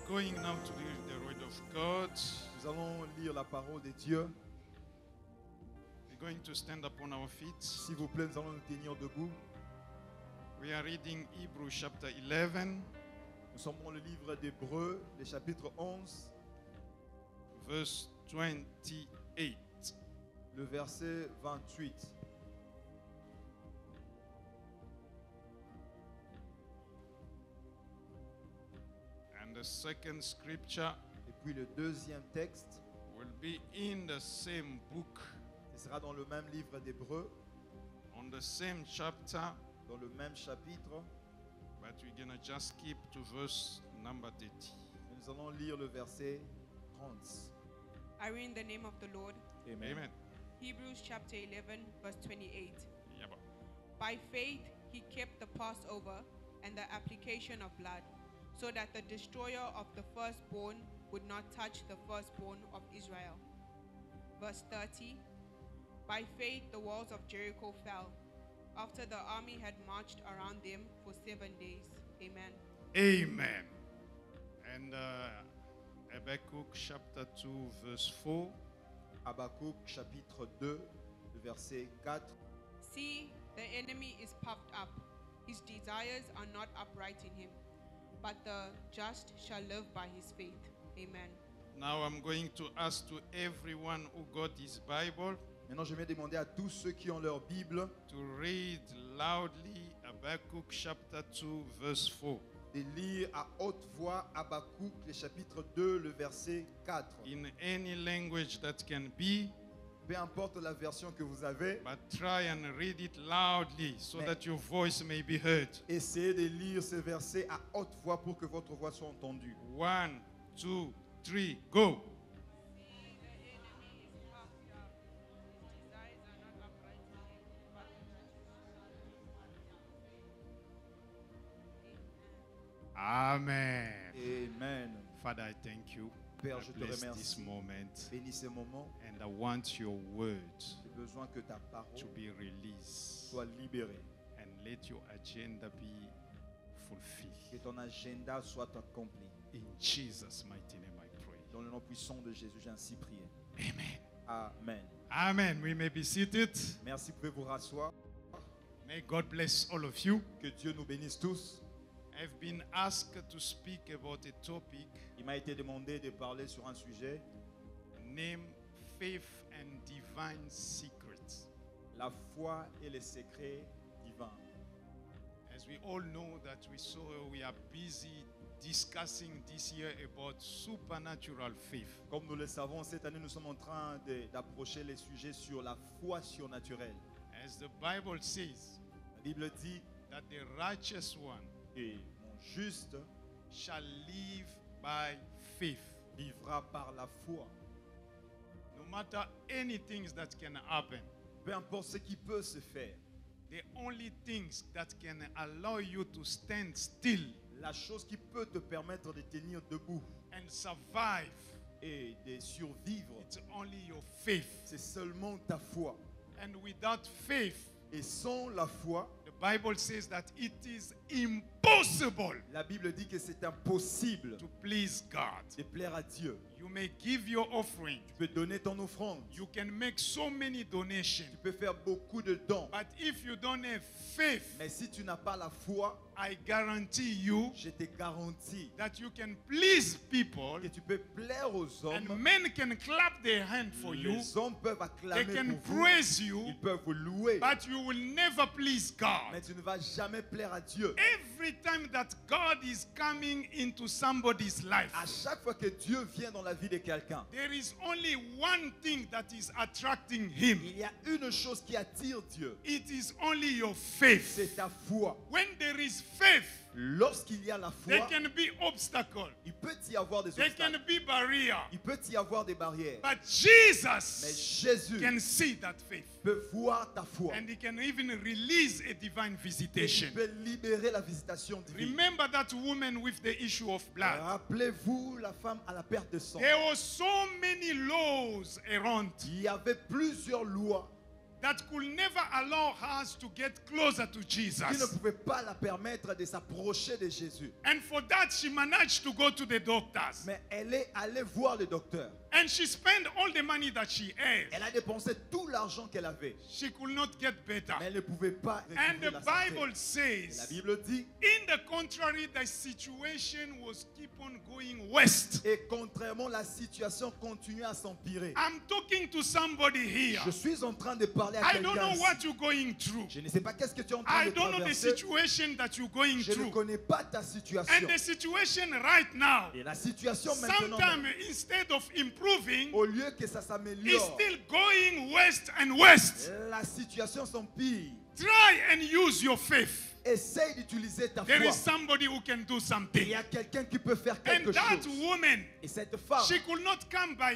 going now to read the Word of God. Nous allons lire la parole de Dieu. We're going to stand up on our feet. S'il vous plaît, nous allons nous tenir debout. We are reading Hebrews chapter 11, Nous sommes dans le livre d'Hébreux, le chapitre 11, verse 28. le verset 28. And the second scripture Et puis le deuxième texte, will be in the same book, ce sera dans le même livre d'Hébreux, on the same chapter, dans le même chapitre. but we're going to just skip to verse number 30. Et nous allons lire le verset 30. I read in the name of the Lord. Amen. Amen. Hebrews chapter 11, verse 28. Yeah, but By faith he kept the Passover and the application of blood, so that the destroyer of the firstborn would not touch the firstborn of Israel. Verse 30. By faith the walls of Jericho fell, after the army had marched around them for 7 days. Amen. Amen. And Habakkuk chapter 2, verse 4. Habakkuk chapitre 2, le verset 4. See, the enemy is puffed up. His desires are not upright in him, but the just shall live by his faith. Amen. Now I'm going to ask to everyone who got his Bible Maintenant, je vais demander à tous ceux qui ont leur Bible to read loudly Habakkuk chapter 2, verse 4. de lire à haute voix Habakkuk, le chapitre 2, le verset 4. In any language that can be, Peu importe la version que vous avez, but try and read it loudly so Mais- that your voice may be heard. essayez de lire ce verset à haute voix pour que votre voix soit entendue. 1, 2, 3, go. See, the enemy is puffed up. His desires are not upright in him, but the just shall live by his faith. Amen. Amen. Amen. Father, I thank you. Père, I je te bless this remercie. moment. Bénis ce moment. And I want your word J'ai besoin que ta to parole be released. soit libérée. And let your agenda be Que fulfilled. ton agenda soit accompli. In Jesus' mighty name I pray. Dans le nom puissant de Jésus, j'ai ainsi prié. Amen. Amen. Amen. We may be seated. Merci, vous pouvez vous rasseoir. May God bless all of you. Que Dieu nous bénisse tous. I've been asked to speak about a topic Il m'a été demandé de parler sur un sujet, named Faith and Divine Secrets. la foi et les secrets divins. As we all know that we are busy discussing this year about supernatural faith. Comme nous le savons, cette année, nous sommes en train d'approcher les sujets sur la foi surnaturelle. As the Bible says, La Bible dit that the righteous one que mon juste shall live by faith. vivra par la foi. No matter anything that can happen, Peu importe ce qui peut se faire, the only things that can allow you to stand still la chose qui peut te permettre de tenir debout and survive, et de survivre, it's only your faith. c'est seulement ta foi. And without faith, Et sans la foi, the Bible says that it is impossible la Bible dit que c'est impossible to please God. de plaire à Dieu. You may give your offering. Tu peux donner ton offrande, You can make so many donations. tu peux faire beaucoup de dons. But if you don't have faith, Mais si tu n'as pas la foi, I guarantee you je te garantis that you can please people que tu peux plaire aux and hommes. men can clap their hand for you. Les hommes peuvent They acclamer can pour vous. praise you, Ils peuvent vous louer. but you will never please Mais God. tu ne vas jamais plaire à Dieu. Every time that God is coming into somebody's life, À chaque fois que Dieu vient dans la vie de quelqu'un, there is only one thing that is attracting him. il y a une chose qui attire Dieu. It is only your faith. C'est ta foi. When there is faith, Lorsqu'il y a la there foi, can be obstacle. il peut y avoir des There can obstacles. be barrier. Il peut y avoir des barrières. But Mais Jesus Jésus can see that faith. peut voir ta foi. And he can even release a divine Et visitation. il peut libérer la visitation divine. Remember that woman with the issue of blood. Rappelez-vous la femme à la perte de sang. There were so many laws around. Il y avait plusieurs lois. that could never allow her to get closer to qui ne Jesus. pouvait pas la permettre de s'approcher de Jésus. And for that, she managed to go to the doctors. Mais elle est allée voir le docteur. And she spent all the money that she earned. Elle a dépensé tout l'argent qu'elle avait. She could not get better. Mais elle ne pouvait pas And recouvrer the la santé. Bible Et la says, Bible dit, in the contrary, the situation was keep on going west. et contrairement, la situation continue à s'empirer. I'm talking to somebody here. Je suis en train de parler à I don't quelqu'un know ici. what you're going through. Je ne sais pas qu'est-ce que tu es en train I de don't know the traverser. situation that you're going Je ne through. connais pas ta situation. And the situation right now, Et la situation maintenant, sometimes instead of improving, au lieu que ça is s'améliore, still going west and west. la situation s'empire. Try and use your faith. Essaye d'utiliser ta There foi. is somebody who can do Il something. y a quelqu'un qui peut faire And quelque that chose. woman, Et cette femme, she could not come by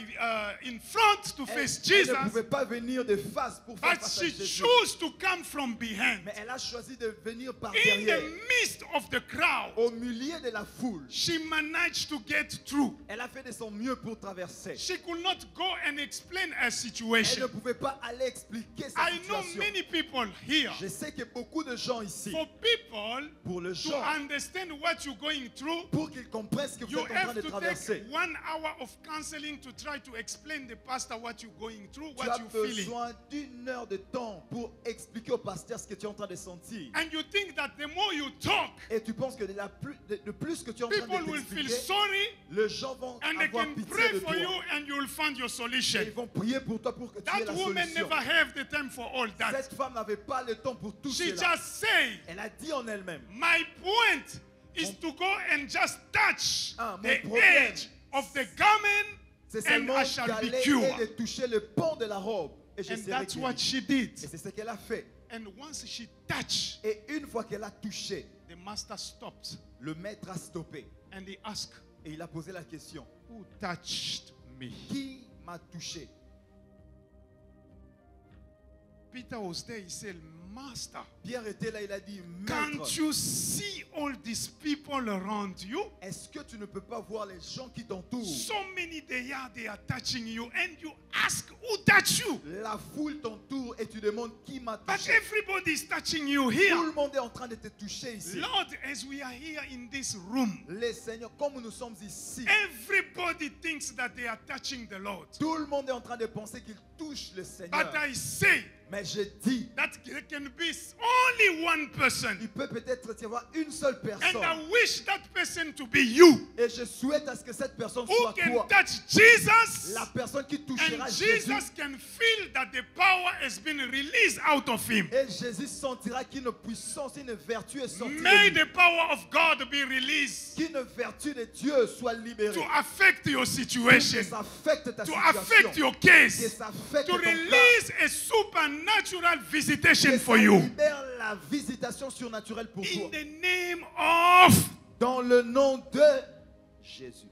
in front to elle, face elle ne Jesus, pouvait pas venir de face pour faire but face à she Jésus. chose to come from behind. Mais elle a choisi de venir par In derrière. the midst of the crowd, Au milieu de la foule, she managed to get through. elle a fait de son mieux pour traverser. She could not go and explain her Elle ne situation. pouvait pas aller expliquer sa I know situation. many people here. Je sais que beaucoup de gens ici, For people pour le to gens, understand what you're going through, pour qu'ils comprennent ce que vous you êtes en train have de to traverser, take 1 hour of counseling to try to explain the pastor what you're going through, tu what as you're feeling. besoin d'une heure de temps pour expliquer au pasteur ce que tu es en train de sentir. And you think that the more you talk, Et tu penses que de plus que tu es en train people de will feel t'expliquer, sorry les gens vont and they avoir can pitié pray de for toi. you and you'll find your Et solution. ils vont prier pour toi pour que tu aies That la woman solution. never have the time for all that. Cette femme n'avait pas le temps pour tout She cela. just say, Elle a dit en elle-même, my point is to go and just touch Ah, mon the problème, edge of the garment c'est and seulement I shall be d'aller et cured. de toucher le pan de la robe. Et je And serai that's what guéri. she did. Et c'est ce qu'elle a fait. And once she touched, Et une fois qu'elle a touché, the master stopped le maître a stoppé. and he asked, Et il a posé la question, who touched me? qui m'a touché? Peter was there. He said, Master, Pierre était là, il a dit, can't Maître, you see all these people around you? est-ce que tu ne peux pas voir les gens qui t'entourent? So many they are touching you, and you ask, who touched you? La foule t'entoure et tu demandes qui m'a But touché. everybody is touching you Tout here. le monde est en train de te toucher ici. Lord, as we are here in this room, Les seigneurs, comme nous sommes ici, everybody thinks that they are touching the Lord. tout le monde est en train de penser qu'il touche le But Seigneur. I say Mais je dis, that there can be only one person. il peut peut-être y avoir une seule And personne. I wish that person to be you, Et je souhaite à ce que cette personne who soit can toi. touch Jesus, La personne qui touchera and Jésus. Jesus can feel that the power has been released out of him. Et Jésus sentira qu'une puissance, une vertu est sortie May de lui. the power of God be released Qu'une vertu de Dieu soit libérée. to affect your Que situation, ça affecte ta to affect situation. your Que case, ça affecte to ton cas. release a supernatural visitation Que for ça you. libère la visitation surnaturelle pour In toi. the name of Dans le nom de Jésus.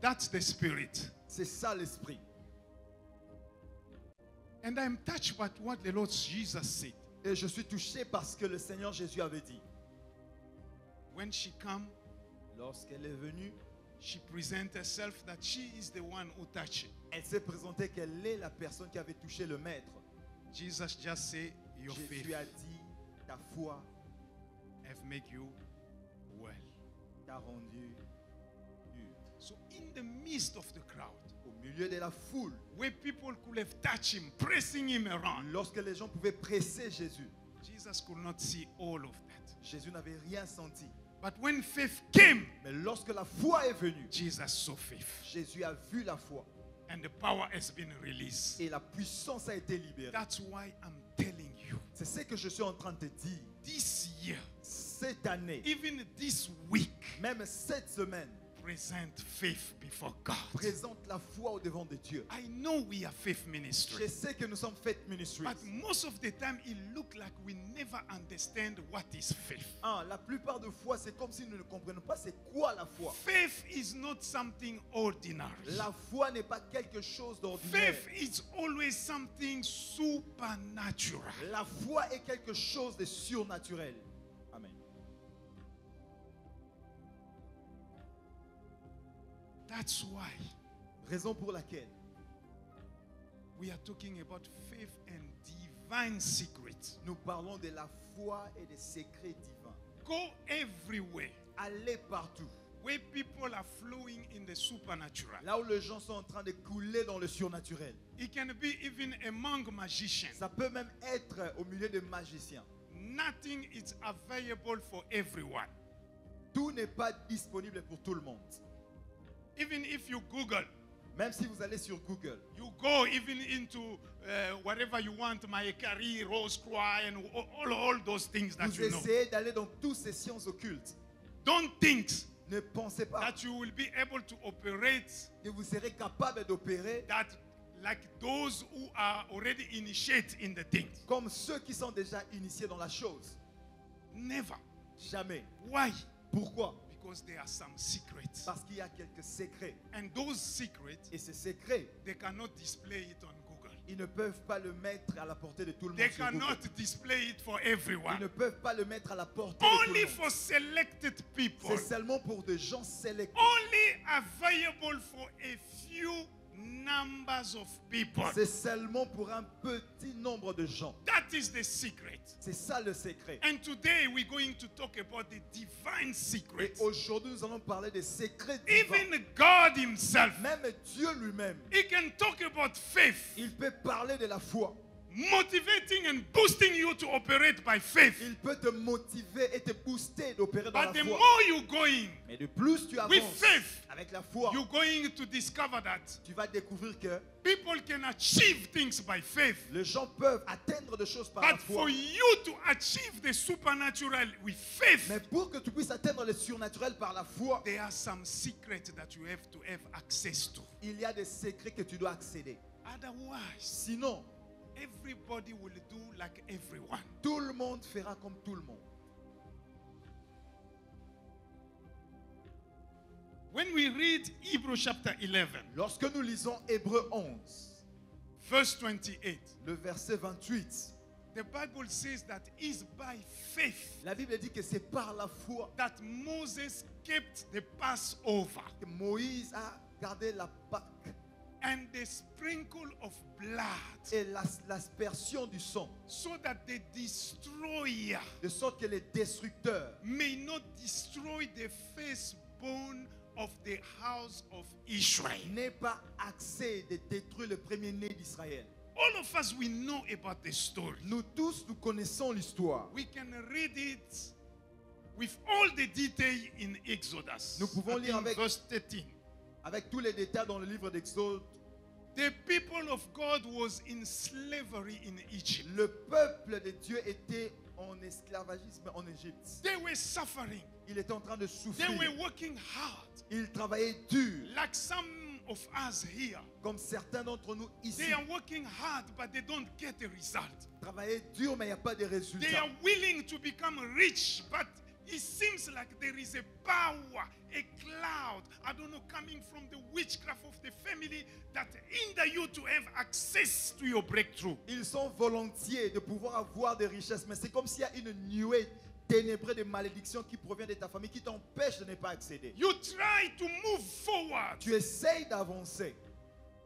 that's the spirit. C'est ça l'esprit. And I'm touched by what the Lord Jesus said. Et je suis touché parce que le Seigneur Jésus avait dit. When she come, Lorsqu'elle est venue, she present herself that she is the one who touched it. elle s'est présentée qu'elle est la personne qui avait touché le maître. Jesus just say, your faith Jésus a dit, ta foi have made you well. t'a rendu pur. So in the midst of the crowd, Au milieu de la foule, where people could have touched him, pressing him around, lorsque les gens pouvaient presser Jésus, Jesus could not see all of that. Jésus n'avait rien senti. But when faith came, Mais lorsque la foi est venue, Jesus saw faith. Jésus a vu la foi. And the power has been released. Et la puissance a été libérée. That's why I'm telling you, C'est ce que je suis en train de te dire. this year, Cette année, even this week, même cette semaine, present faith before God. présente la foi au devant de Dieu. I know we are faith ministry, Je sais que nous sommes Faith Ministries. but most of the time it looks like we never understand what is faith. La plupart de fois, c'est comme si nous ne comprenions pas c'est quoi la foi. Faith is not something ordinary. La foi n'est pas quelque chose d'ordinaire. Faith is always something supernatural. La foi est quelque chose de surnaturel. Amen. That's why Raison pour laquelle we are talking about faith and divine secrets. nous parlons de la foi et des secrets divins. Go everywhere Allez partout. where people are flowing in the supernatural. Là où les gens sont en train de couler dans le surnaturel. It can be even among magicians. Ça peut même être au milieu des magiciens. Nothing is available for everyone. Tout n'est pas disponible pour tout le monde. Even if you Google, Même si vous allez sur Google, you go even into whatever you want, my career, Rose Croix, and all those things that vous you know. essayez d'aller dans toutes ces sciences occultes. Don't think Ne pensez pas that you will be able to operate que vous serez capable d'opérer that like those who are already initiated in the things. comme ceux qui sont déjà initiés dans la chose. Never. Jamais. Why? Pourquoi? Because there are some secrets. Parce qu'il y a quelques secrets. And those secrets, Et ces secrets, they cannot display it on Google. ils ne peuvent pas le mettre à la portée de tout le They monde sur Google. cannot display it for Ils everyone. ne peuvent pas le mettre à la portée de tout Only le for monde. selected people. C'est seulement pour des gens sélectés. Only available for a few numbers of people. C'est seulement pour un petit nombre de gens. That is the secret. C'est ça le secret. And today we're going to talk about the divine Et secrets. aujourd'hui, nous allons parler des secrets divins. Even God himself, Même Dieu lui-même, he can talk about faith, il peut parler de la foi. motivating and boosting you to operate by faith. Il peut te motiver et te booster d'opérer dans But the la foi. more you're going Mais de plus tu with avances faith, avec la foi, you're going to discover that tu vas découvrir que people can achieve things by faith. les gens peuvent atteindre des choses par la But foi. for you to achieve the supernatural with faith, Mais pour que tu puisses atteindre le surnaturel par la foi, there are some secrets that you have to have access to. il y a des secrets que tu dois accéder. Otherwise, Sinon, everybody will do like everyone. tout le monde fera comme tout le monde. When we read Hebrews chapter 11, Lorsque nous lisons Hébreux 11, verse 28, le verset 28, the Bible says that it's by faith la Bible dit que c'est par la foi that Moses kept the Passover que Moïse a gardé la Pâque and the sprinkle of blood et l'aspersion du sang, so that the destroyer de sorte que les destructeurs may not destroy the firstborn of the house of Israel. n'aient pas accès de détruire le premier-né d'Israël. All of us, we know about the story. Nous tous, nous connaissons l'histoire. We can read it with all the detail in Exodus. Nous pouvons I lire think avec- verse 13. Avec tous les détails dans le livre d'Exode, The people of God was in slavery in Egypt. le peuple de Dieu était en esclavagisme en Égypte. They were suffering. Il était en train de They souffrir. were working hard. Il travaillait dur, Like some of us here. comme certains d'entre nous ici. They are working hard, but they don't get a result. Travaillaient dur, mais il n'y a pas de They résultat. are willing to become rich, but it seems like there is a power, a cloud, I don't know, coming from the witchcraft of the family that hinder you to have access to your breakthrough. Ils sont volontiers de pouvoir avoir des richesses, mais c'est comme s'il y a une nuée ténébrée de malédiction qui provient de ta famille, qui t'empêche de ne pas accéder. You try to move forward Tu essayes d'avancer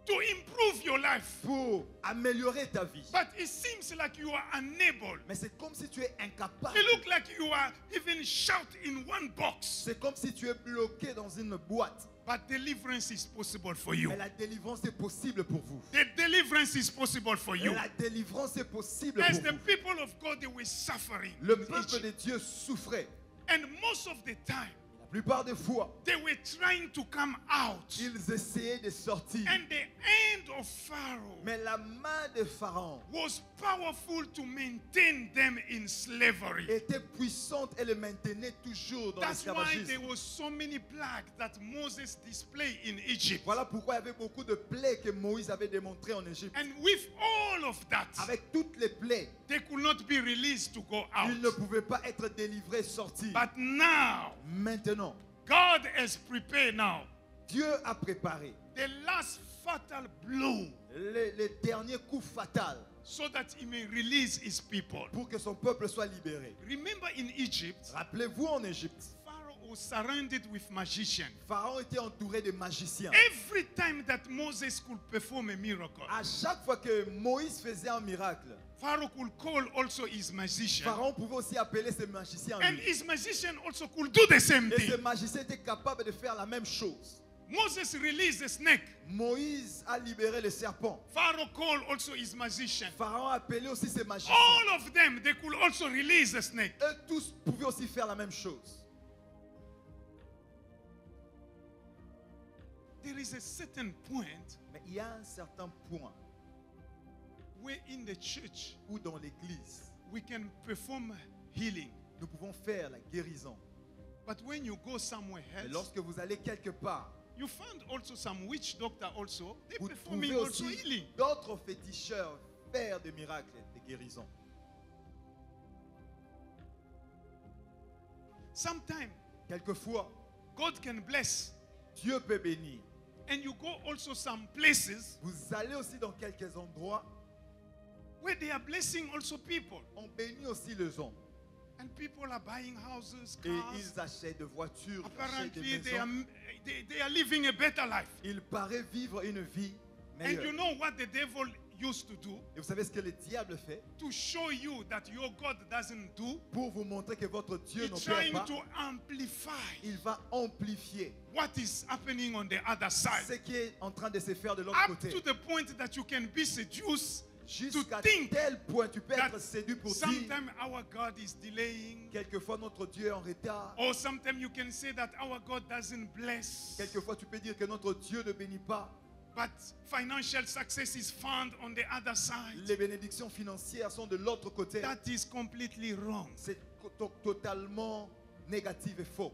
to improve your life, pour améliorer ta vie. but it seems like you are unable. Mais c'est comme si tu es incapable. It looks like you are even shut in one box, C'est comme si tu es bloqué dans une boîte. but deliverance is possible for you. Mais la délivrance est possible pour vous. The deliverance is possible for you. La délivrance est possible As pour the vous. people of God, they were suffering. Le in peuple Egypt. de Dieu souffrait. And most of the time, La plupart des fois, they were trying to come out. ils essayaient de sortir. And the hand of Pharaoh Mais la main de Pharaon was powerful to maintain them in slavery. était puissante et le maintenait toujours dans That's why there l'esclavagisme. were so many plagues that Moses displayed in Egypt. Voilà pourquoi il y avait beaucoup de plaies que Moïse avait démontrées en Égypte. And with all of that, Avec toutes les plaies, they could not be released to go out. ils ne pouvaient pas être délivrés, sortis. But now, Maintenant, God has prepared now Dieu a préparé the last fatal blow le dernier coup fatal so that he may release his people. pour que son peuple soit libéré. Remember in Egypt, Rappelez-vous en Égypte, Pharaoh was surrounded with magicians. Pharaon était entouré de magiciens. Every time that Moses could perform a miracle, À chaque fois que Moïse faisait un miracle, Pharaoh could call also his magician. Pharaon pouvait aussi appeler ses magiciens. And Lui. his magician also could do the same Et ces thing. magiciens étaient capables de faire la même chose. Moses released the snake. Moïse a libéré le serpent. Pharaoh called also his magician. Pharaon a appelé aussi ses magiciens. All of them, they could also release the snake. Eux tous pouvaient aussi faire la même chose. There is a certain point Mais il y a un certain point where in the church où dans l'église, we can perform healing. nous pouvons faire la guérison. But when you go somewhere Mais else, lorsque vous allez quelque part, you find also some witch doctor also. They vous performing trouvez also aussi healing. d'autres féticheurs faire des miracles, des guérisons. Sometimes Quelquefois, God can bless. Dieu peut bénir. And you go also some places Vous allez aussi dans quelques endroits, where they are blessing also people. on bénit aussi les hommes. And people are buying houses, Et cars. ils achètent des voitures, ils achètent Apparently, des they are, maisons. they are living a better life. Ils paraissent vivre une vie And meilleure. you know what the devil used to do? Et vous savez ce que le diable fait To show you that your God doesn't do, pour vous montrer que votre Dieu he's n'opère trying pas. to amplify Il va amplifier what is happening on the other side. ce qui est en train de se faire de l'autre Up côté. to the point that you can be seduced Jusqu'à to think tel point, tu peux that être séduit pour dire sometimes our God is delaying. quelquefois notre Dieu est en retard. Or sometimes you can say that our God doesn't bless. Quelquefois, tu peux dire que notre Dieu ne bénit pas. But financial success is found on the other side. Les bénédictions financières sont de l'autre côté. That is completely wrong. C'est totalement négatif et faux.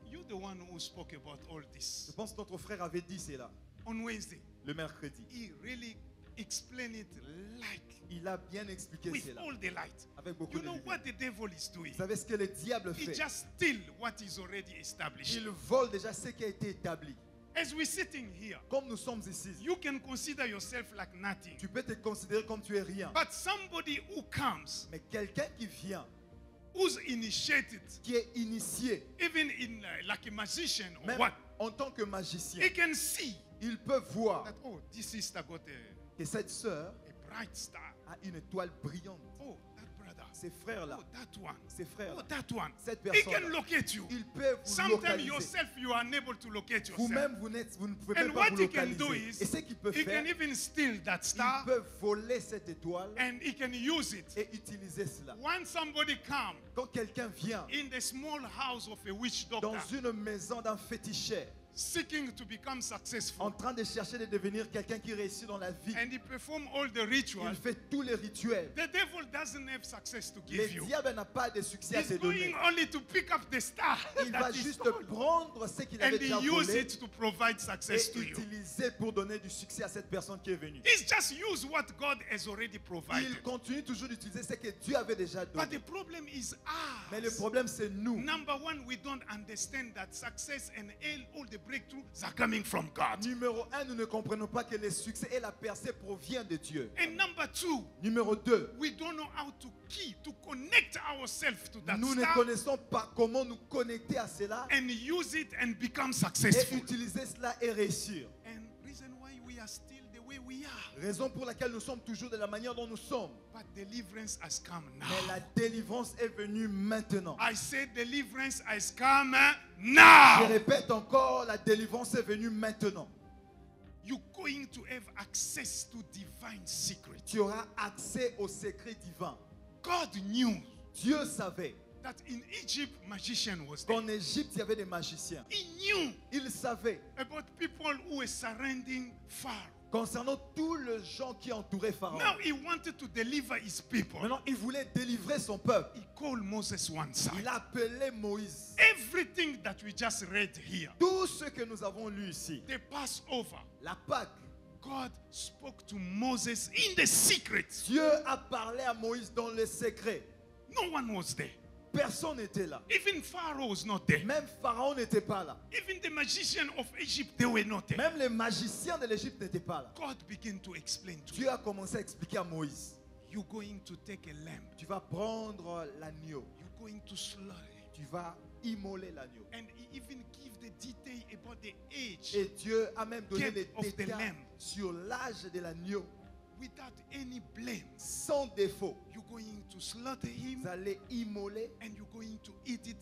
You're the one who spoke about all Je this pense que notre frère avait dit cela on Wednesday. le mercredi. He really explained it like Il a bien expliqué with cela all the light. avec beaucoup You de know lumière. what the devil is doing? Vous savez ce que le diable He fait? just steal what is already established. Il vole déjà ce qui a été établi. As we're sitting here, Comme nous sommes ici, you can consider yourself like nothing. tu peux te considérer comme tu es rien. But somebody who comes, Mais quelqu'un qui vient, who's initiated, qui est initié, even in like a magician or même what, en tant que magicien, he can see il peut voir that, oh, this sister got que cette sœur a bright star. a une étoile brillante. Oh, that brother. Ces frères-là, Oh, that one. ces frères, Oh, that one. cette He can personne, locate you. il peut vous Sometimes localiser. yourself, you are unable to locate yourself. Vous-même, vous ne pouvez même And pas what vous he can do localiser. is, Et ce qu'il peut he faire, can even steal that il star peut voler cette étoile and he can use it. et utiliser cela. When somebody comes Quand quelqu'un vient in the small house of a witch dans doctor, une maison d'un féticheur, seeking to become successful, en train de chercher de devenir quelqu'un qui réussit dans la vie, and he perform all the il rituals, fait tous les rituels. the devil doesn't have success to Le give you. diable n'a pas de succès à te He's donner. going only to pick up the star Il that va he juste stole, prendre ce qu'il and avait he déjà use volé it to provide success et to you. utiliser pour donner du succès à cette personne qui est venue. He's just use what God has already Il provided. continue toujours d'utiliser ce que Dieu avait déjà But the donné. problem is Mais le ours. problème, c'est nous. Number one, we don't understand that success and all the breakthroughs are coming from God. Numéro 1, nous ne comprenons pas que le succès et la percée proviennent de Dieu. And number two, Numéro 2, we don't know how to connect ourselves to that nous ne star connaissons pas comment nous connecter à cela and use it and become et successful. utiliser cela et réussir. And reason why we are still the way we are. Raison pour laquelle nous sommes toujours de la manière dont nous sommes. But deliverance has come Mais now. la délivrance est venue maintenant. I say deliverance has come Je now. répète encore, la délivrance est venue maintenant. You're going to have access to divine secrets. Tu auras accès aux secrets divins. God knew Dieu savait that in Egypt magician was there. qu'en Égypte, il y avait des magiciens. He knew Il savait about people who were surrounding Pharaoh. concernant tous les gens qui entouraient Pharaon. Now he wanted to deliver his people. Maintenant, il voulait délivrer son peuple. He called Moses one side. Il appelait Moïse. Everything that we just read here, Tout ce que nous avons lu ici, the Passover, la Pâque, God spoke to Moses in the secret. Dieu a parlé à Moïse dans le secret. No one was there. Personne n'était là. Even Pharaoh was not there. Même Pharaon n'était pas là. Even the magician of Egypt, they were not there. Même les magiciens de l'Égypte n'étaient pas là. God began to explain to Dieu a commencé à expliquer à Moïse. you, you're going to take a lamb. Tu vas prendre l'agneau. You're going to slaughter it. tu vas immoler l'agneau. And he even give the detail about the age Et Dieu a même donné les Kept of the détails lamb. sur l'âge de l'agneau, without any blame. sans défaut. You're going to slaughter him Vous allez immoler and you're going to eat it,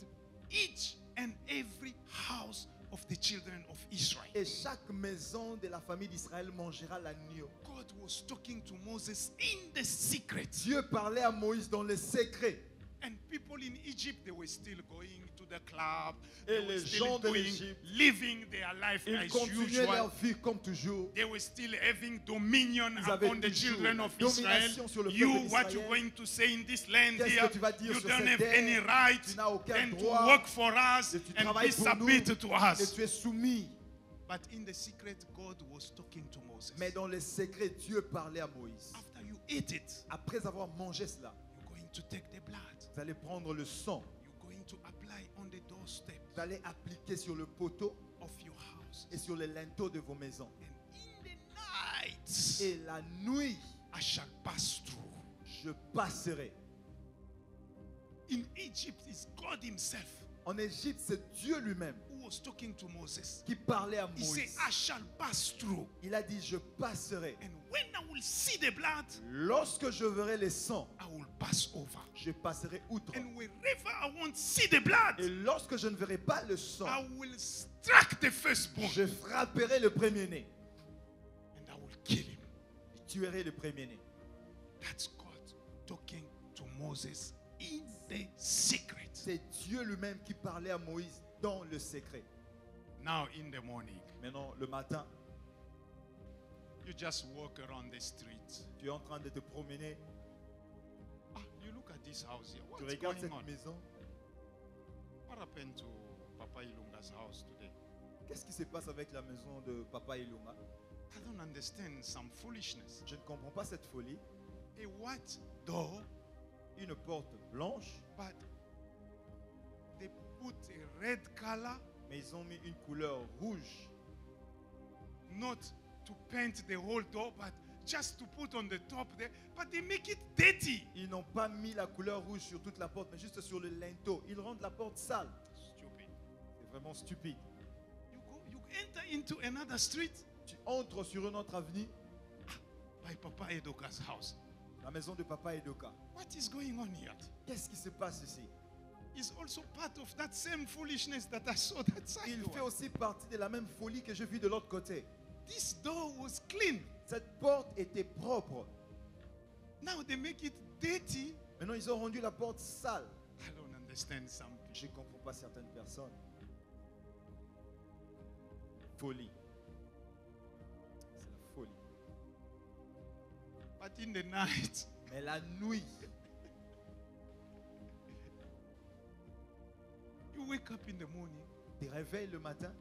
each and every house of the children of Israel. et chaque maison de la famille d'Israël mangera l'agneau. God was talking to Moses in the secret. Dieu parlait à Moïse dans le secret. And people in Egypt, they were still going to the club. Et They were les still gens de doing, l'Égypte, living their life Ils as continuaient leur usual. vie comme toujours. They were still having dominion Ils avaient upon the toujours children la of Israel. domination sur le You, peuple what you d'Israël. going to say in this land Qu'est-ce here? que tu vas dire You sur don't cette have terre? any right Tu n'as aucun than to droit. work for us Et tu and be travailles pour nous. submitted to Et us. tu es soumis. But in the secret, God was talking to Moses. Mais dans le secret, Dieu parlait à Moïse. After you eat it, Après avoir mangé cela, you're going to take the blood. vous allez prendre le sang. You're going to apply on the doorstep Vous allez appliquer sur le poteau of your house. et sur les linteaux de vos maisons. And in the night, Et la nuit, I shall pass through. je passerai. In Egypt, it's God Himself En Égypte, c'est Dieu lui-même who was talking to Moses. qui parlait à He said, Moïse. I shall pass through. Il a dit, je passerai. And when I will see the blood, Lorsque je verrai les sangs, I will pass over. je passerai outre. And wherever I won't see the blood, Et lorsque je ne verrai pas le sang, I will strike the firstborn je frapperai le premier-né. and I will kill him. Je tuerai le premier-né. That's God talking to Moses in the secret. C'est Dieu lui-même qui parlait à Moïse dans le secret. Now in the morning, Maintenant, le matin, you just walk around the street. tu es en train de te promener. Ah, you look at this house here. Tu What's regardes going cette on? maison. What happened to Papa Ilunga's house today? Qu'est-ce qui se passe avec la maison de Papa Ilunga? I don't understand some foolishness. Je ne comprends pas cette folie. A white door, Une porte blanche, but they put a red color, mais ils ont mis une couleur rouge. not to paint the whole door, but just to put on the top there. But they make it dirty. Ils n'ont pas mis la couleur rouge sur toute la porte, mais juste sur le linteau. Ils rendent la porte sale. Stupid. C'est vraiment stupide. You enter into another street Tu entres sur une autre avenue, by Papa Edoka's house. la maison de Papa Edoka. What is going on here? Qu'est-ce qui se passe ici? Is also part of that same foolishness that I saw that side. Il fait aussi partie de la même folie que j'ai vue de l'autre côté. This door was clean. Cette porte était propre. Now they make it dirty. Maintenant, ils ont rendu la porte sale. I don't understand something. Je ne comprends pas certaines personnes. Folie. C'est la folie. But in the night, Mais la nuit, you wake up in the morning, tu te réveilles le matin,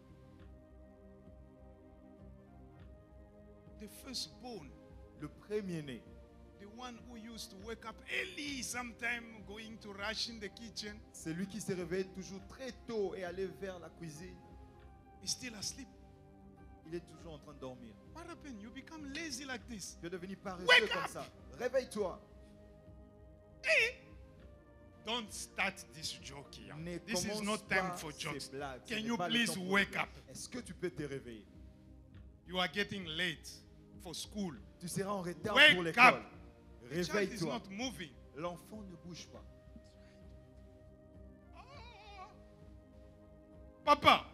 the firstborn, le premier-né, the one who used to wake up early, sometime going to rush in the kitchen, c'est lui qui se réveille toujours très tôt et aller vers la cuisine. is still asleep. Il est toujours en train de dormir. What happened? You become lazy like this. Tu es devenu paresseux Wake comme up! ça. Réveille-toi. Hey! Don't start this joke here. Ne This is commence not time pas for ces jokes. blagues. Ce Can n'est you pas le please temps pour wake les up? blagues. Est-ce que tu peux te réveiller? You are getting late for school. Tu seras en retard Wake pour up. l'école. The child is Réveille-toi. not moving. L'enfant ne bouge pas. Papa,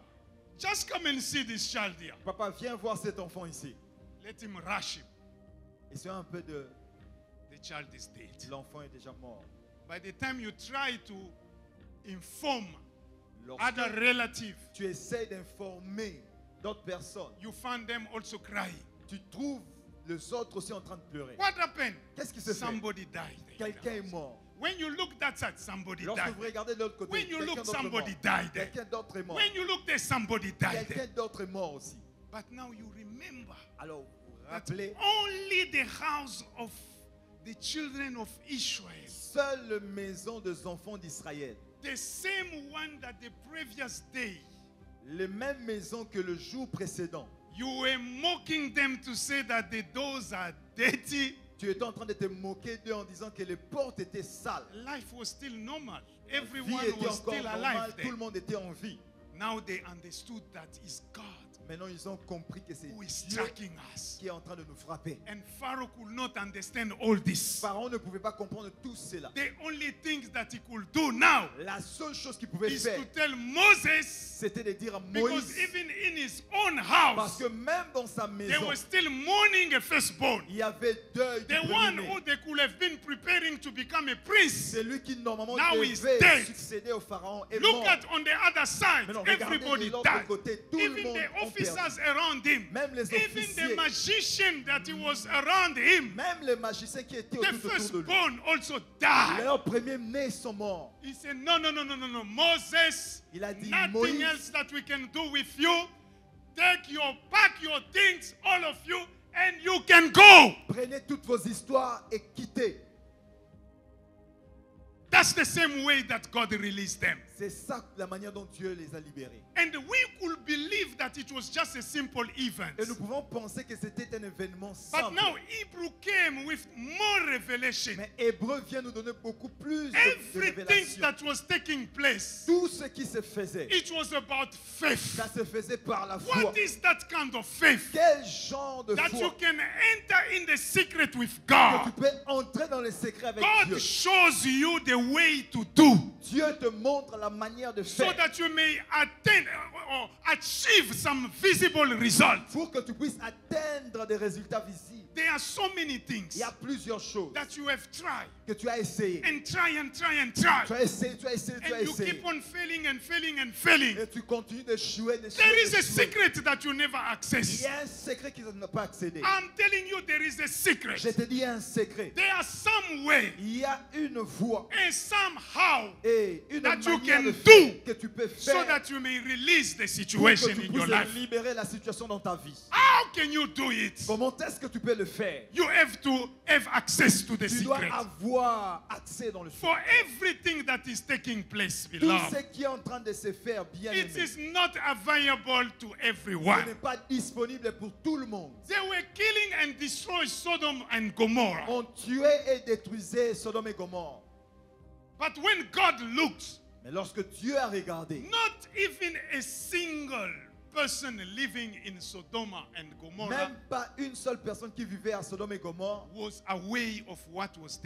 just come and see this child here. Papa, viens voir cet enfant ici. Let him rush him. Et c'est un peu de... The child is dead. L'enfant est déjà mort. By the time you try to inform Lorsque other relatives, tu essaies d'informer d'autres personnes, you find them also crying. tu trouves les autres aussi en train de pleurer. What happened? Qu'est-ce qui se fait? Somebody died. Quelqu'un est mort. When you look that side, somebody Lorsque died. vous regardez de l'autre côté, When you quelqu'un look, d'autre est mort. somebody died. Quelqu'un d'autre est mort. When you look there, somebody died. Quelqu'un d'autre est mort aussi. But now you remember Alors, vous vous that rappelez, only the house of the children of Israel, seule maison des enfants d'Israël, the same one that the previous day, les mêmes maisons que le jour précédent, you were mocking them to say that the doors are dirty. Tu étais en train de te moquer d'eux en disant que les portes étaient sales. Life was still normal. La vie Everyone était was encore still normale, alive tout le then. monde était en vie. Now they understood that it's God Maintenant, ils ont compris que c'est who is Dieu tracking us. qui est en train de nous frapper. And Pharaoh could not understand all this. Pharaon ne pouvait pas comprendre tout cela. The only things that he could do now La seule chose qu'il pouvait is faire, to tell Moses, c'était de dire à because Moïse, even in his own parce house, que même dans sa they maison, were still mourning a firstborn. il y avait deuil du The one premier-né. who they could have been preparing to become a prince. Celui qui normalement Now he's devait dead. succéder au Pharaon est Look mort. at on the other side, Maintenant, regardez everybody de l'autre died. côté, tout le Even monde the ont perdu. officers around him, Même les even the officiers, magician that he was around him, même les magiciens qui étaient the tout autour de lui, firstborn also died. leurs premiers-nés sont morts. He said, no, Moses, Il a dit, nothing Moïse, else that we can do with you. Pack your things, all of you, and you can go. prenez toutes vos histoires et quittez. That's the same way that God released them. C'est ça la manière dont Dieu les a libérés. And we could believe that it was just a simple event. Et nous pouvons penser que c'était un événement But simple. now Hebrew came with more revelation. Mais Hébreu vient nous donner beaucoup plus de Everything révélations. that was taking place, Tout ce qui se faisait, it was about faith. ça se faisait par la foi. What is that kind of faith? Quel genre de That you foi can enter in the secret with que tu God. peux entrer dans les secrets avec Dieu. God shows you the way to do Dieu te montre la manière de so faire that you may attain or achieve some visible results. pour que tu puisses atteindre des résultats visibles. There are so many things Il y a plusieurs choses that you have tried que tu as essayé. and try and try and try. Tu as essayé, tu as essayé, tu as And you essayé. keep on failing and failing and failing. Et tu continues d'échouer, d'échouer, There is a d'échouer. secret that you never Il access. y a un secret qu'ils n'ont pas accédé. I'm telling you, there is a secret. Je te dis un secret. There are some way Il y a une voie and somehow et une that you manière can de do faire que tu peux so faire that you may release the pour que situation tu in your life. puisses libérer la situation dans ta vie. How can you do it? Comment est-ce que tu peux le faire? You have to have access to the Tu dois secret. avoir accès dans le For secret. everything that is taking place, Tout ce beloved, qui est en train de se faire, bien it aimé, is not available to ce everyone. n'est pas disponible pour tout le monde. They were killing and destroying Sodom and Gomorrah. On tuait et détruisait Sodome et Gomorre. But when God looked, Mais lorsque Dieu a regardé, not even a single person living in Sodom and Gomorrah même pas une seule personne qui vivait à Sodome et Gomorre was aware of what was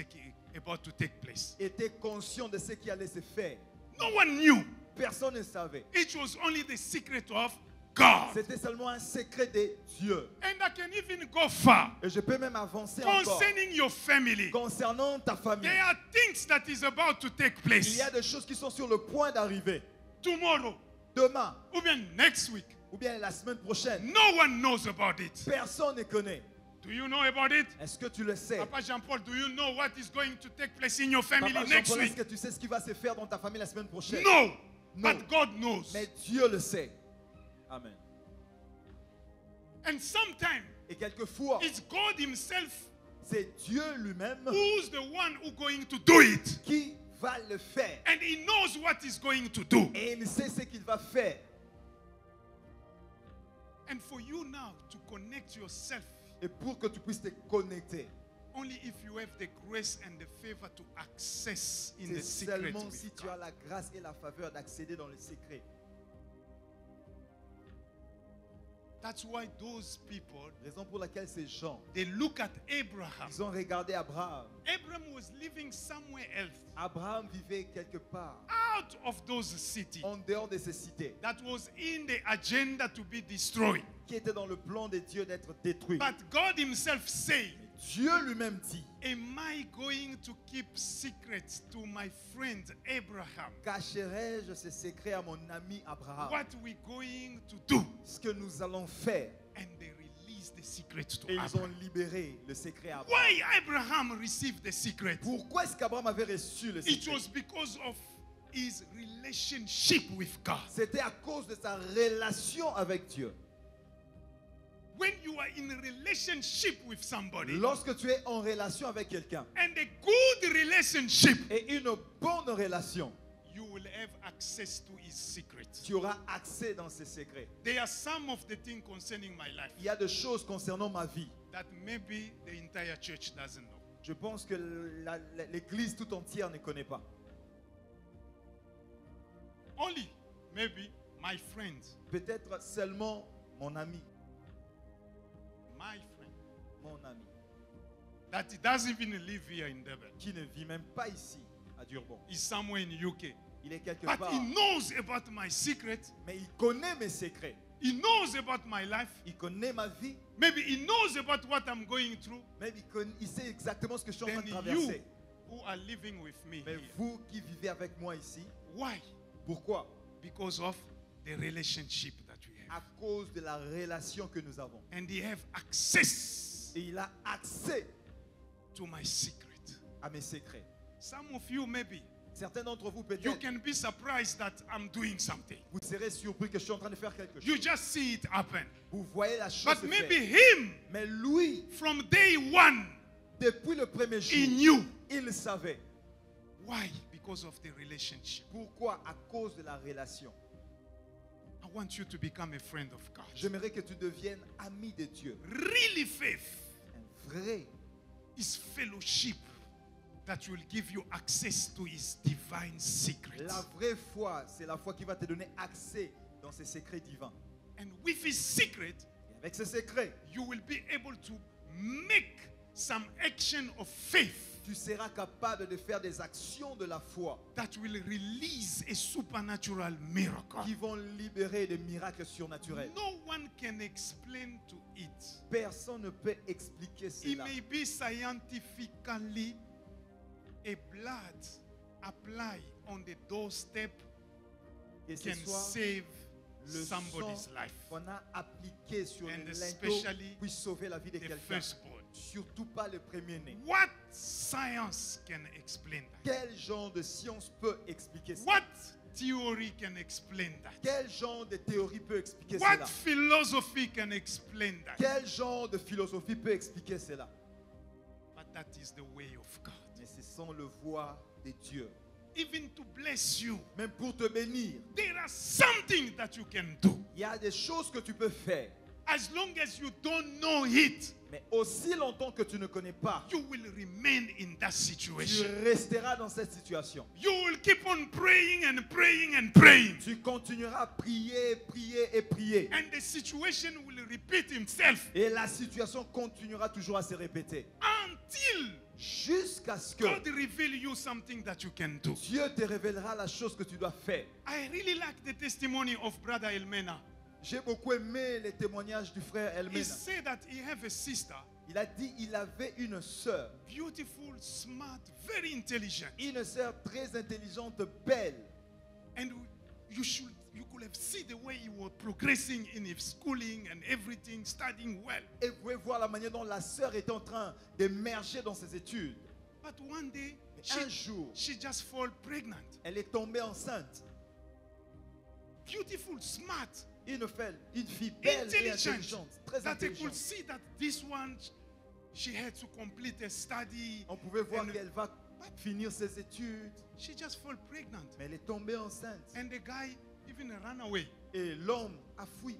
about to take place. était conscient de ce qui allait se faire. No one knew. Personne ne savait. It was only the secret of God. C'était seulement un secret de Dieu. And I can even go far. Et je peux même avancer encore. Concerning your family, Concernant ta famille, there are things that is about to take il place y a des choses qui sont sur le point d'arriver. tomorrow, Demain, or even next week. ou bien la semaine prochaine. No one knows about it. Personne ne connaît. Do you know about it? Est-ce que tu le sais? Papa Jean-Paul, do you know what is going to take place in your family Papa next Jean-Paul, est-ce week? que tu sais ce qui va se faire dans ta famille la semaine prochaine? No. No. But God knows. Mais Dieu le sait. Amen. And sometimes Et quelquefois, it's God Himself c'est Dieu lui-même who's the one who's going to do it. qui va le faire. And He knows what He's going to do. Et il sait ce qu'il va faire. And for you now to connect yourself, Et pour que tu puisses te connecter, only if you have the grace and the favor to access in the c'est secret. seulement with si tu God. as la grâce et la faveur d'accéder dans le secret. That's why those people, Raison pour laquelle ces gens, they look at Abraham. ils ont regardé Abraham. Abraham was living somewhere else, Abraham vivait quelque part, out of those cities, en dehors de ces cités, that was in the agenda to be destroyed. qui était dans le plan de Dieu d'être détruit. But God Himself said, Dieu lui-même dit, am I going to keep secrets to my friend Abraham? cacherai-je ce secret à mon ami Abraham? What we going to do? Ce que nous allons faire. And they released the secret to Et ils ont Abraham. libéré le secret à Abraham. Why Abraham received the secret? Pourquoi est-ce qu'Abraham avait reçu le It secret? was because of his relationship with God. C'était à cause de sa relation avec Dieu. When you are in a relationship with somebody, Lorsque tu es en relation avec quelqu'un, and a good relationship, et une bonne relation, you will have access to his secrets. Tu auras accès dans ses secrets. There are some of the things concerning my life Il y a des choses concernant ma vie. that maybe the entire church doesn't know. Je pense que l'église tout entière ne connaît pas. Only maybe my friends, Peut-être seulement mon ami. my friend, Mon ami. that he doesn't even live here in Durban. Qui ne vit même pas ici, à Durban. He's somewhere in UK. Il est quelque But part. he knows about my secret. Mais il connaît mes secrets. He knows about my life. Il connaît ma vie. Maybe he knows about what I'm going through. Même il sait exactement ce que je suis en train Then de you traverser. who are living with me Mais here. vous qui vivez avec moi ici, Why? pourquoi? Because of the relationship that we have. À cause de la relation que nous avons. And he have access Et il a accès to my secret. à mes secrets. Some of you maybe, Certains d'entre vous, you peut-être, can be surprised that I'm doing something. vous serez surpris que je suis en train de faire quelque You chose. just see it happen. Vous voyez la chose But se maybe faire. him, Mais lui, from day one, depuis le premier he jour, knew. il savait. Why? Because of the relationship. Pourquoi? À cause de la relation. I want you to become a friend of God. J'aimerais que tu deviennes ami de Dieu. Really faith Un vrai. is fellowship that will give you access to his divine secrets. La vraie foi, c'est la foi qui va te donner accès dans ses secrets divins. And with his secret, Et avec ces secrets, you will be able to make some action of faith tu seras capable de faire des actions de la foi that will release a supernatural miracle. qui vont libérer des miracles surnaturels. No one can explain to it. Personne ne peut expliquer It cela. may be scientifically a blood apply on the doorstep Et ce can soir, save le somebody's sang life. qu'on a appliqué sur And les especially linteaux puisse sauver la vie de The quelqu'un. firstborn. Surtout pas le premier-né. What science can explain that? Quel genre de science peut expliquer ça? What theory can explain that? Quel genre de théorie peut expliquer What cela? philosophy can explain that? Quel genre de philosophie peut expliquer cela? But that is the way of God. Mais ce sont le voie de Dieu. Even to bless you, Même pour te bénir, there are something that you can do. il y a des choses que tu peux faire. As long as you don't know it, Mais aussi longtemps que tu ne connais pas, you will remain in that tu situation. resteras dans cette situation. You will keep on praying and praying and praying. Tu continueras à prier, prier et prier. And the situation will repeat himself Et la situation continuera toujours à se répéter. until Jusqu'à ce que God reveal you something that you can do. Dieu te révélera la chose que tu dois faire. I really like the testimony of Brother Elmena. J'ai beaucoup aimé les témoignages du frère He Elmena. said that he have a sister, Il a dit qu'il avait une sœur. beautiful, smart, very intelligent. Une sœur très intelligente, belle. And you could have seen the way he was progressing in his schooling and everything, studying well. Et vous pouvez voir la manière dont la sœur était en train d'émerger dans ses études. But one day, Mais un jour, she just fall pregnant. elle est tombée enceinte. Beautiful, smart, Une fille belle et intelligent. intelligente, très That they could intelligente. see that this one, she had to complete a study. On pouvait voir And- qu'elle va finir ses études, She just fall pregnant. mais elle est tombée enceinte. And the guy even ran away. Et l'homme a fui.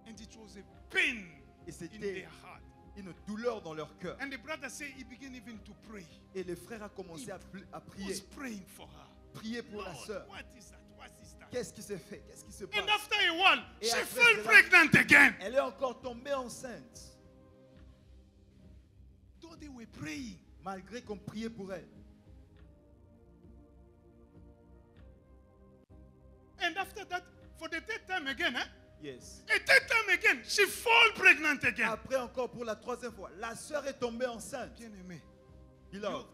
And it was a pain Et in c'était their heart. une douleur dans leur cœur. And the brother said he began even to pray. Et le frère a commencé à He prier. was praying for her. Prier pour la Lord, sœur. what is that? What is that? Qu'est-ce qui s'est fait? Qu'est-ce qui se passe? And after a while, Et she après fell cela- pregnant again. Elle est encore tombée enceinte. Though they were praying. Malgré qu'on priait pour elle. And after that, for the third time again, Yes. a third time again, she fall pregnant again. Après encore pour la troisième fois, la sœur est tombée enceinte. Bien aimé. Beloved,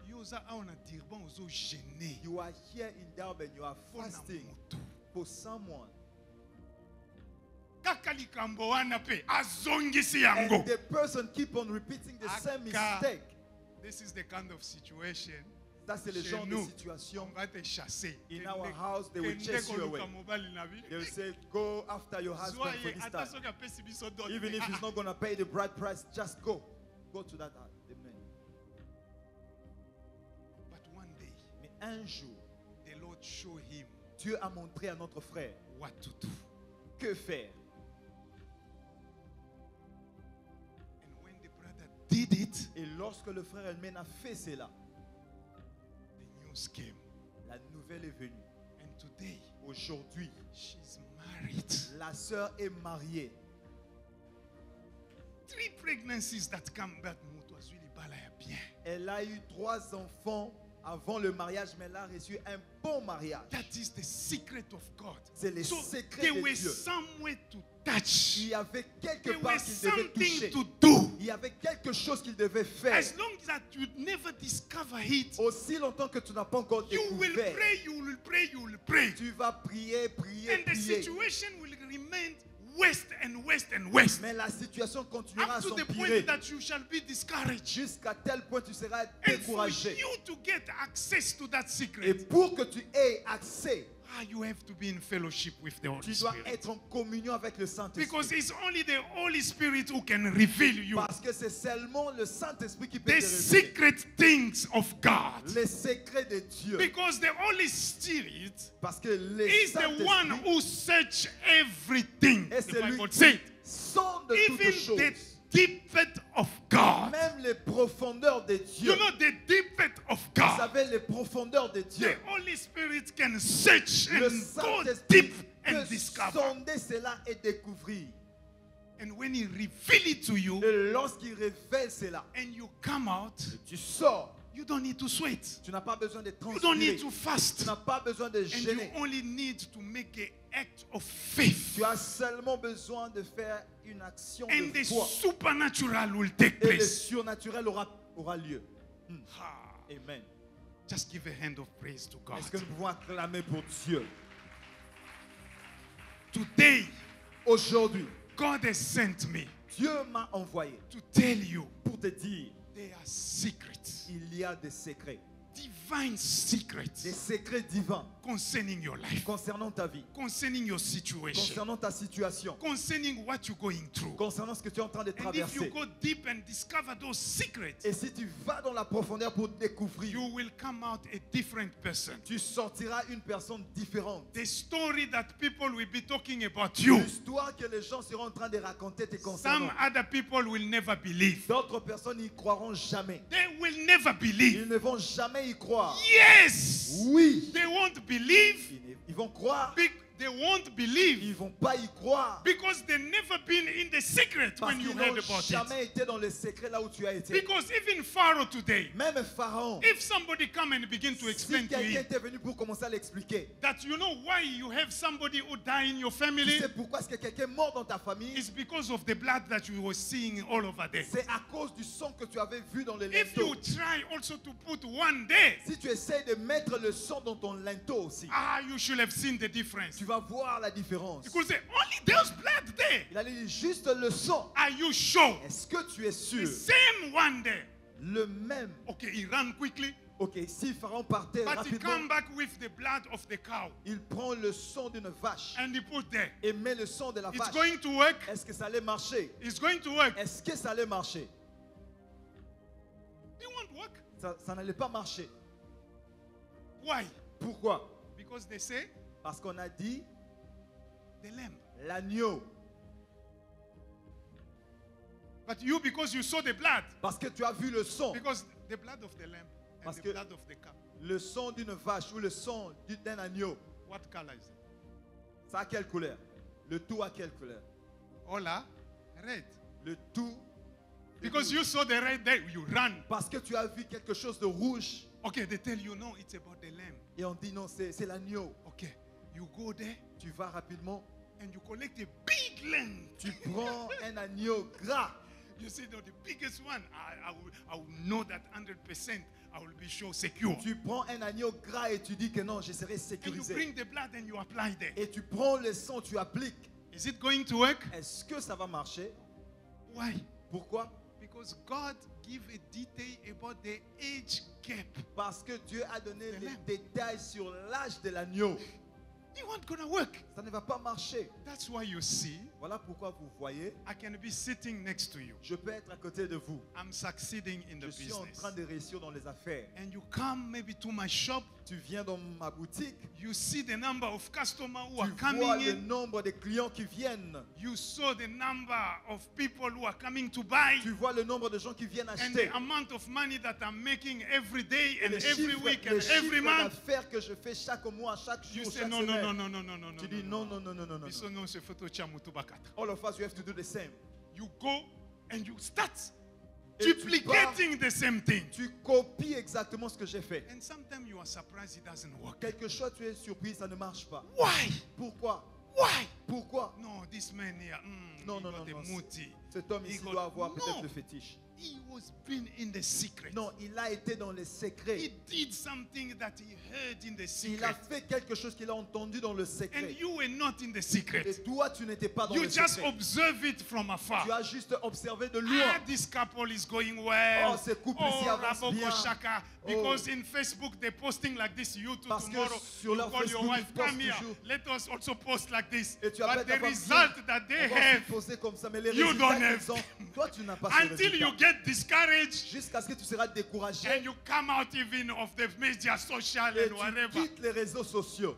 Yoza aona dirban ozo gêné. you are here in Durban, you are Mpona fasting moto. for someone. Kaka likambo wana pe azongisi yango. And the person keep on repeating the same Aka. mistake. This is the kind of situation. Ça, c'est le Chez genre de nous, situation. on va te chasser. In our house, they will Kende chase you koluka away. mobali na bi. They will say, go after your husband Zwa for ye, this ata time. soki apesi biso dot. Even if he's not going to pay the bride price, just go. Go to that house. Amen. But one day, un jour, the Lord showed him Dieu a montré à notre frère what to do. que faire. And when the brother did it, Et lorsque le frère Elmen a fait cela, the news came. la nouvelle est venue. And today, Aujourd'hui, she's married. la sœur est mariée. 3 pregnancies that come back. Mutwazwili balaya bien. Elle a eu 3 enfants avant le mariage, mais elle a reçu un bon mariage. That is the secret of God. C'est le So secret there de were Dieu. somewhere to touch. Il y avait quelque There part was qu'il devait something toucher. to do. Il y avait quelque chose qu'il devait faire. As long as you never discover it, Aussi longtemps que tu n'as pas encore you will découvert, pray, you will pray, you will pray. tu vas prier, prier, And the prier. situation will remain west and west and west. Mais la situation continuera à Up to the s'empirer point that you shall be discouraged. jusqu'à tel point tu seras And for découragé. you to get access to that Et secret, pour que tu aies accès, you have to be in fellowship with the Holy tu dois Spirit. être en communion avec le Because Saint-Esprit. it's only the Holy Spirit who can reveal you Parce que c'est seulement le Saint-Esprit qui peut the te révéler secret things of God. les secrets de Dieu. Because the Holy Spirit Parce que le is the one Saint-Esprit who search everything. est The celui Bible qui says, sonde toutes even choses. the deepest of God. Même les profondeurs de Dieu. You know the deepest of Vous God. savez, les profondeurs de Dieu. The Holy Spirit can search Le and go Saint-Esprit deep and peut discover. sonder cela et découvrir. And when He reveal it to you, Et lorsqu'il révèle cela, and you come out, tu sors. you don't need to sweat. Tu n'as pas besoin de You don't need transpirer. to fast. Tu n'as pas besoin de And you gêner. only need to make an act of faith. Tu as seulement besoin de faire une action And de the foi. supernatural will take Et le place. surnaturel aura lieu. Ah, Amen. just give a hand of praise to God. Est-ce que nous pouvons acclamer pour Dieu? Today, Aujourd'hui, God has sent me Dieu m'a envoyé to tell you pour te dire, there are secrets, il y a des secrets. divine secrets Des secrets divins concerning your life, concernant ta vie, concerning your situation, concernant ta situation, concerning what you're going through. concernant ce que tu es en train de And if you traverser. go deep and discover those secrets, Et si tu vas dans la profondeur pour découvrir, you will come out a different person. tu sortiras une personne différente. The story that people will be talking about you, L'histoire que les gens seront en train de raconter te some concernant. other people will never believe. D'autres personnes n'y croiront jamais. They will never believe. Ils ne vont jamais y croire. Yes, Oui, they won't believe. ils vont croire. They won't believe Ils vont pas y croire. because they've never been in the secret Parce when you qu'ils heard n'ont about it. jamais été dans le secret là où tu as été. Because even Pharaoh today, Même Pharaon, if somebody come and begin to si explain to quelqu'un him était venu pour commencer à l'expliquer, that you know why you have somebody who die in your tu family, sais pourquoi est-ce que quelqu'un est mort dans ta famille? it's because of the blood that you were seeing all over there. C'est à cause du sang que tu avais vu dans le If you linteau. try also to put one there, Si tu essaies de mettre le sang dans ton linteau aussi, you should have seen the difference. tu vas voir la différence. You could say, only there's blood there. Il a dit juste le sang. Are you sure? Est-ce que tu es The sûr? same one there. Le même. Okay, he ran quickly, Ok, si Pharaon partait but he rapidement, come back with the blood of the cow il prend le sang d'une vache and he put there. et met le sang de la It's vache. going to work. Est-ce que ça allait marcher? It's going to work. Est-ce que ça allait marcher? It won't work. Ça n'allait pas marcher. Why? Pourquoi? Because they say Parce qu'on a dit the lamb. l'agneau. But you, because you saw the blood, Parce que tu as vu le sang. because the blood of the lamb and Parce the que- blood of the cow. Le sang d'une vache ou le sang d'un agneau. What color is it? Ça a quelle couleur? Le tout a quelle couleur? Hola, red. Le tout. est Because rouge. you saw the red there, you ran. Parce que tu as vu quelque chose de rouge. Okay, they tell you no, it's about the lamb. Et on dit non, c'est l'agneau. Okay, you go there Tu vas rapidement. and you collect a big lamb. Tu prends un agneau gras. You say, no, the biggest one, I will know that 100%. I will be sure secure. Tu prends un agneau gras et tu dis que non, je serai And you sécurisé. bring the blood and you apply there. Et tu prends le sang, tu appliques. Is it going to work? Est-ce que ça va marcher? Why? Pourquoi? Because God give a detail about the age gap. Parce que Dieu a donné The les lamb. détails sur l'âge de l'agneau. It won't gonna work. Ça ne va pas marcher. That's why you see, Voilà pourquoi vous voyez, I can be sitting next to you. je peux être à côté de vous. I'm succeeding in the Je suis en business. train de réussir dans les affaires. And you come maybe to my shop, Tu viens dans ma boutique, you see the number of customers who are tu vois coming le in. nombre de clients qui viennent. You saw the number of people who are coming to buy. Tu vois le nombre de gens qui viennent And acheter. the amount of money that I'm making every day Et and les every chiffres, week les and every chiffres month. d'affaires que je fais chaque mois, chaque You jour, say chaque no, no, semaine. no, no, no, no, no, no. Tu dis non, non, non, non, non, non. Biso no se photo cha mutu bakata. All of us, we have to do the same. You go and you start Et tu duplicating the same thing. Tu copies exactement ce que j'ai fait. And sometimes you are surprised it doesn't work. Quelque chose, tu es surpris, ça ne marche pas. Why? Pourquoi? Why? Pourquoi? No, this man here, Non, he non, got non, a non. muti. Cet homme He ici got- doit avoir peut-être No. le fétiche. He was been in the secret. Non, il a été dans les secrets. He did something that he heard in the Il a secret. fait quelque chose qu'il a entendu dans le And secret. you were not in the Et secret. toi, tu n'étais pas dans You le just secret. observe it from afar. Tu as juste observé de Ah, loin. this couple is going well. Oh, ce couple-ci avance Raboko bien. Shaka. Because in Facebook they're posting like this. You too Parce que tomorrow. sur You leur call your Facebook, wife, ils postent come here. toujours. Let us also post like this. Et tu But appelles ta the femme, result viens, that they on va have, se poser comme ça, mais les you résultats don't have qu'ils ont, toi tu n'as pas ce until you résultat. get discouraged Jusqu'à ce que tu seras découragé and you come out even of the media social et and tu whatever. quittes les réseaux sociaux.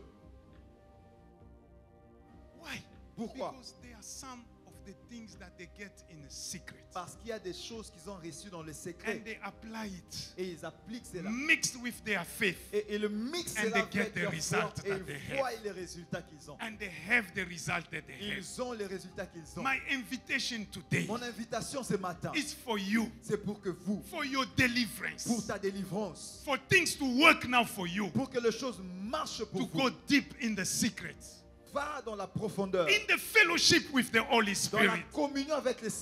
Why? Pourquoi? Because there are some of the things that they get in secret Parce qu'il y a des choses qu'ils ont reçues dans le and secret they apply it et ils appliquent cela. mixed with their faith. Et le mix And cela they get avec the leur foi result et that they ils have. voient les résultats qu'ils ont. And they have the result that they have. Ils ont les résultats qu'ils ont. My invitation today Mon invitation ce matin, is for you, c'est pour que vous, for your deliverance, pour ta délivrance, for things to work now for you, pour que les choses marchent pour to vous, go deep in the secret, va dans la profondeur, in the fellowship with the Holy dans la Spirit. communion avec le You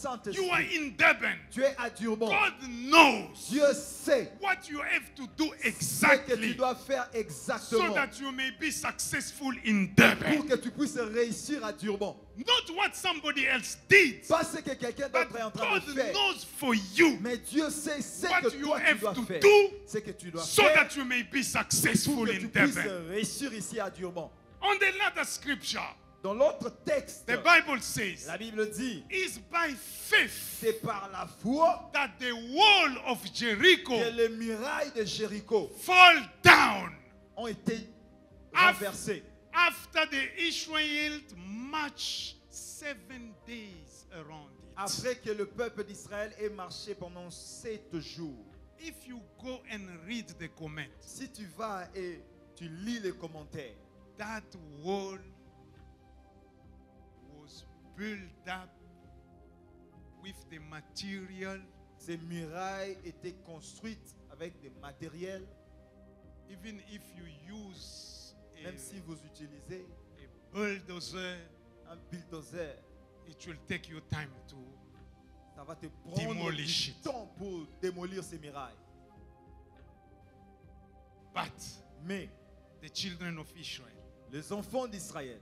are Saint-Esprit. in Durban. Tu es à Durban. God knows Dieu sait what you have to do ce que tu exactly dois faire so exactement that you may be successful in pour Durban. que tu puisses réussir à Durban. Not what somebody else did, Pas ce que quelqu'un but d'autre est en train God de faire. knows for you Mais Dieu sait ce what que you toi tu have dois to faire. do Ce que tu dois so faire that you may be pour successful que in tu puisses Durban. réussir ici à Durban. On the latter scripture, Dans l'autre texte, the Bible says, la Bible dit, it's by faith c'est par la foi that the wall of Jericho que les murailles de Jéricho fall down ont été Af- renversées. after the Israelites marched 7 days around it. Après que le peuple d'Israël ait marché pendant 7 jours. If you go and read the comment, Si tu vas et tu lis les commentaires, that wall was built up with the material. ces murailles étaient construites avec des matériels. Even if you use Même si vous utilisez a bulldozer, un bulldozer, it will take you time to. ça va te prendre Demolish du it. temps pour démolir ces murailles. But Mais the children of Israel, les enfants d'Israël,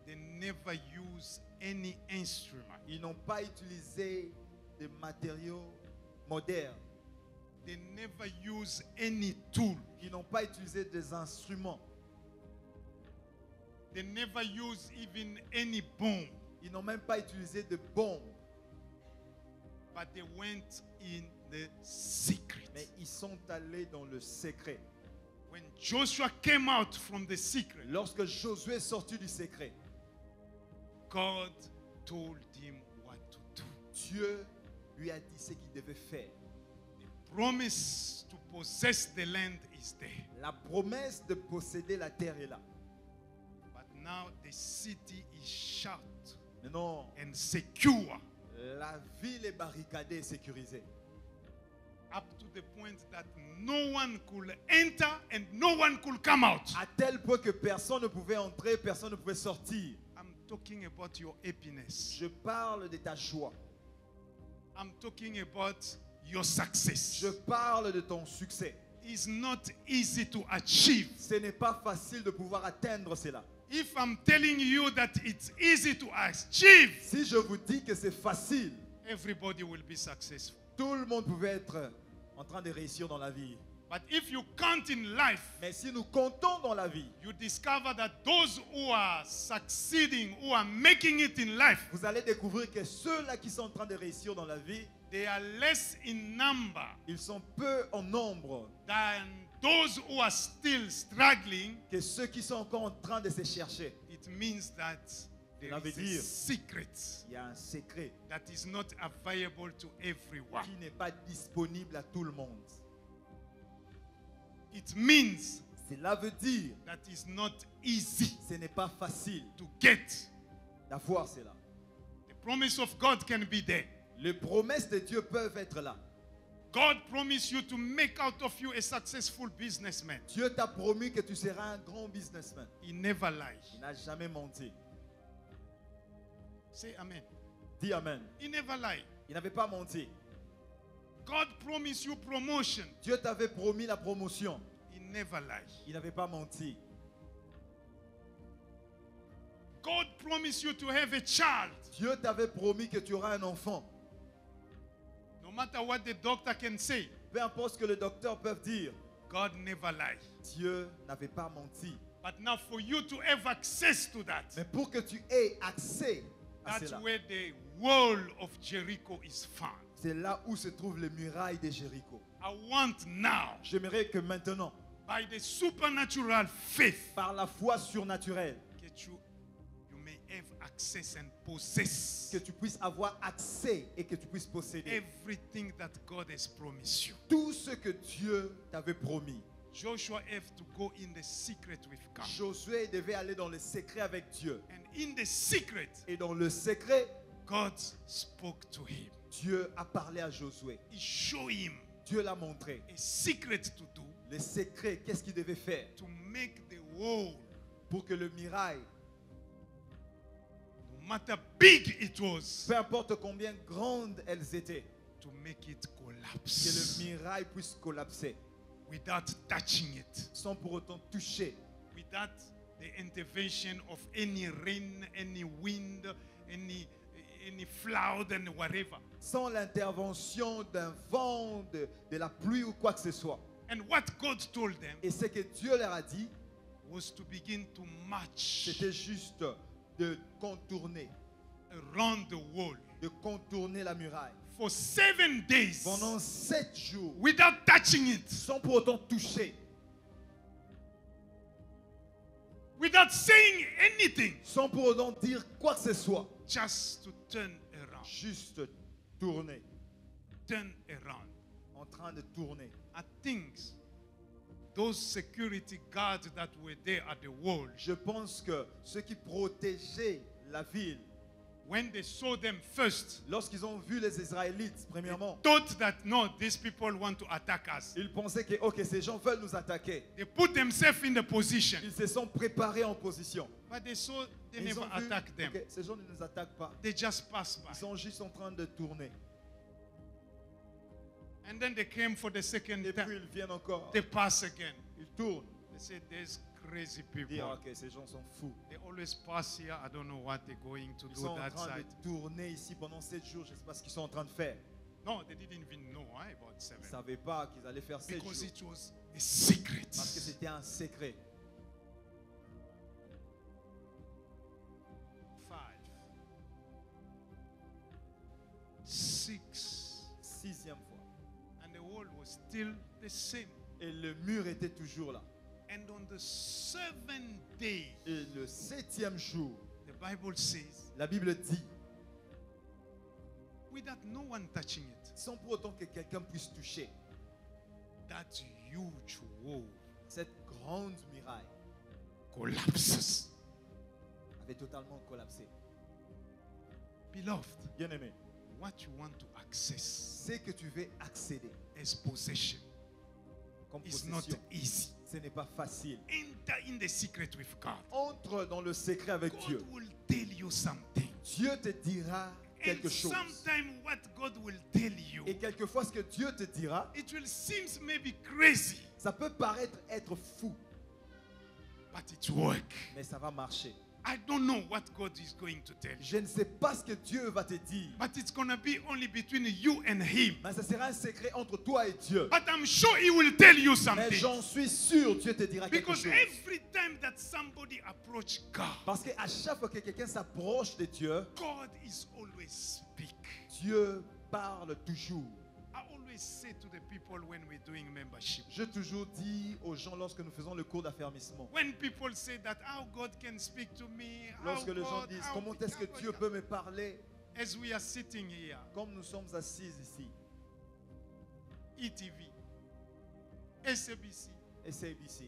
they never use any instrument. ils n'ont pas utilisé des matériaux modernes. They never use any tool. Ils n'ont pas utilisé des instruments. They never use even any bomb. Ils n'ont même pas utilisé de bombes. But they went in the secret. Mais ils sont allés dans le secret. When Joshua came out from the secret, Lorsque Josué est sorti du secret, God told him what to do. Dieu lui a dit ce qu'il devait faire. The promise to possess the land is there. La promesse de posséder la terre est là. But now the city is shut Maintenant, and secure la ville est barricadée et sécurisée. up to the point that no one could enter and no one could come out. À tel point que personne ne pouvait entrer, personne ne pouvait sortir. I'm talking about your happiness. Je parle de ta joie. I'm talking about your success. Je parle de ton succès. It's not easy to achieve. Ce n'est pas facile de pouvoir atteindre cela. If I'm telling you that it's easy to achieve, Si je vous dis que c'est facile, everybody will be successful. tout le monde pouvait être en train de réussir dans la vie. But if you count in life, Mais si nous comptons dans la vie, you discover that those who are succeeding, who are making it in life, vous allez découvrir que ceux-là qui sont en train de réussir dans la vie, they are less in number ils sont peu en nombre than those who are still struggling. que ceux qui sont encore en train de se chercher. It means that Cela there veut is a dire- secret Il y a un secret that is not available to everyone. qui n'est pas disponible à tout le monde. It means Cela veut dire that it's not easy ce n'est pas facile to get. d'avoir cela. The promise of God can be there. Les promesses de Dieu peuvent être là. God promised you to make out of you a successful businessman. Dieu t'a promis que tu seras un grand businessman. He never lies. Il n'a jamais menti. Say amen. Dis Amen. He never lied. Il n'avait pas menti. God promised you promotion. Dieu t'avait promis la promotion. He never lies. Il n'avait pas menti. God promised you to have a child. Dieu t'avait promis que tu auras un enfant. No matter what the doctor can say, Peu importe ce que le docteur peut dire, God never lies. Dieu n'avait pas menti. But now for you to have access to that, Mais pour que tu aies accès à that's cela, where the wall of Jericho is found. c'est là où se trouvent les murailles de Jéricho. I want now, J'aimerais que maintenant, by the supernatural faith, par la foi surnaturelle, that you may have access and possess que tu puisses avoir accès et que tu puisses posséder everything that God has promised you. tout ce que Dieu t'avait promis. Joshua have to go in the secret with God. Josué devait aller dans le secret avec Dieu. And in the secret, Et dans le secret, God spoke to him. Dieu a parlé à Josué. He showed him Dieu l'a montré. a secret to do Le secret, qu'est-ce qu'il devait faire to make the wall, pour que le mirail, no matter big it was, peu importe combien grandes elles étaient, to make it que collapse le mirail puisse collapser without touching it, sans pour autant toucher, without the intervention of any rain, any wind, any flood and whatever. sans l'intervention d'un vent, de la pluie ou quoi que ce soit. And what God told them Et ce que Dieu leur a dit, was to begin to march c'était juste de contourner, around the wall de contourner la muraille for 7 days pendant 7 jours, without touching it, sans pour autant toucher, without saying anything, sans pour autant dire quoi que ce soit, just to turn around, juste tourner, turn around. en train de tourner. I think those security guards that were there at the wall, Je pense que ceux qui protégeaient la ville, when they saw them first, lorsqu'ils ont vu les Israélites, premièrement, thought that no, these people want to attack us. ils pensaient que ok, ces gens veulent nous attaquer. They put themselves in the position, Ils se sont préparés en position. but they saw they Et ils never ont vu, attacked them. ok, ces gens ne nous attaquent pas. They just passed Ils by. sont juste en train de tourner. And then they came for the second Et puis time. ils viennent encore. They pass again. Ils tournent. They say, there's crazy Ils disent, people. ok, ces gens sont fous. They always pass here. I don't know what they're going to Ils do sont en that train side. de tourner ici pendant 7 jours. Je ne sais pas ce qu'ils sont en train de faire. No, they didn't even know about Ils 7. ne savaient pas qu'ils allaient faire 7 Because jours. it was a secret. Parce que c'était un secret. 5, 6, 6e fois. and the wall was still the same. Et le mur était toujours là. And on the 7th day, Et le 7e jour, the Bible says, la Bible dit, without no one touching it, sans pour autant que quelqu'un puisse toucher, that huge wall cette grande muraille collapses. avait totalement collapsé. Beloved, Bien-aimé, what you want to access c'est que tu veux accéder as possession comme is not possession. easy. Ce n'est pas facile. Enter in the secret with God. Entre dans le secret avec Dieu. God will tell you something. Dieu te dira quelque And chose. sometimes what God will tell you, Et quelquefois, ce que Dieu te dira, it will seem maybe crazy, ça peut paraître être fou, but it work. mais ça va marcher. I don't know what God is going to tell you. Je ne sais pas ce que Dieu va te dire. But it's going to be only between you and him. Mais ce sera un secret entre toi et Dieu. But I'm sure he will tell you Mais something. j'en suis sûr, Dieu te dira quelque Because chose. every time that somebody approach God, Parce qu'à chaque fois que quelqu'un s'approche de Dieu, God is always speak. Dieu parle toujours. I always say to the people when we're doing membership, Je toujours dis aux gens lorsque nous faisons le cours d'affermissement, when people say that how God can speak to me, how lorsque les gens God, disent how comment God, est-ce que how God, Dieu peut me parler, as we are sitting here, comme nous sommes assis ici, ETV, SABC, SABC,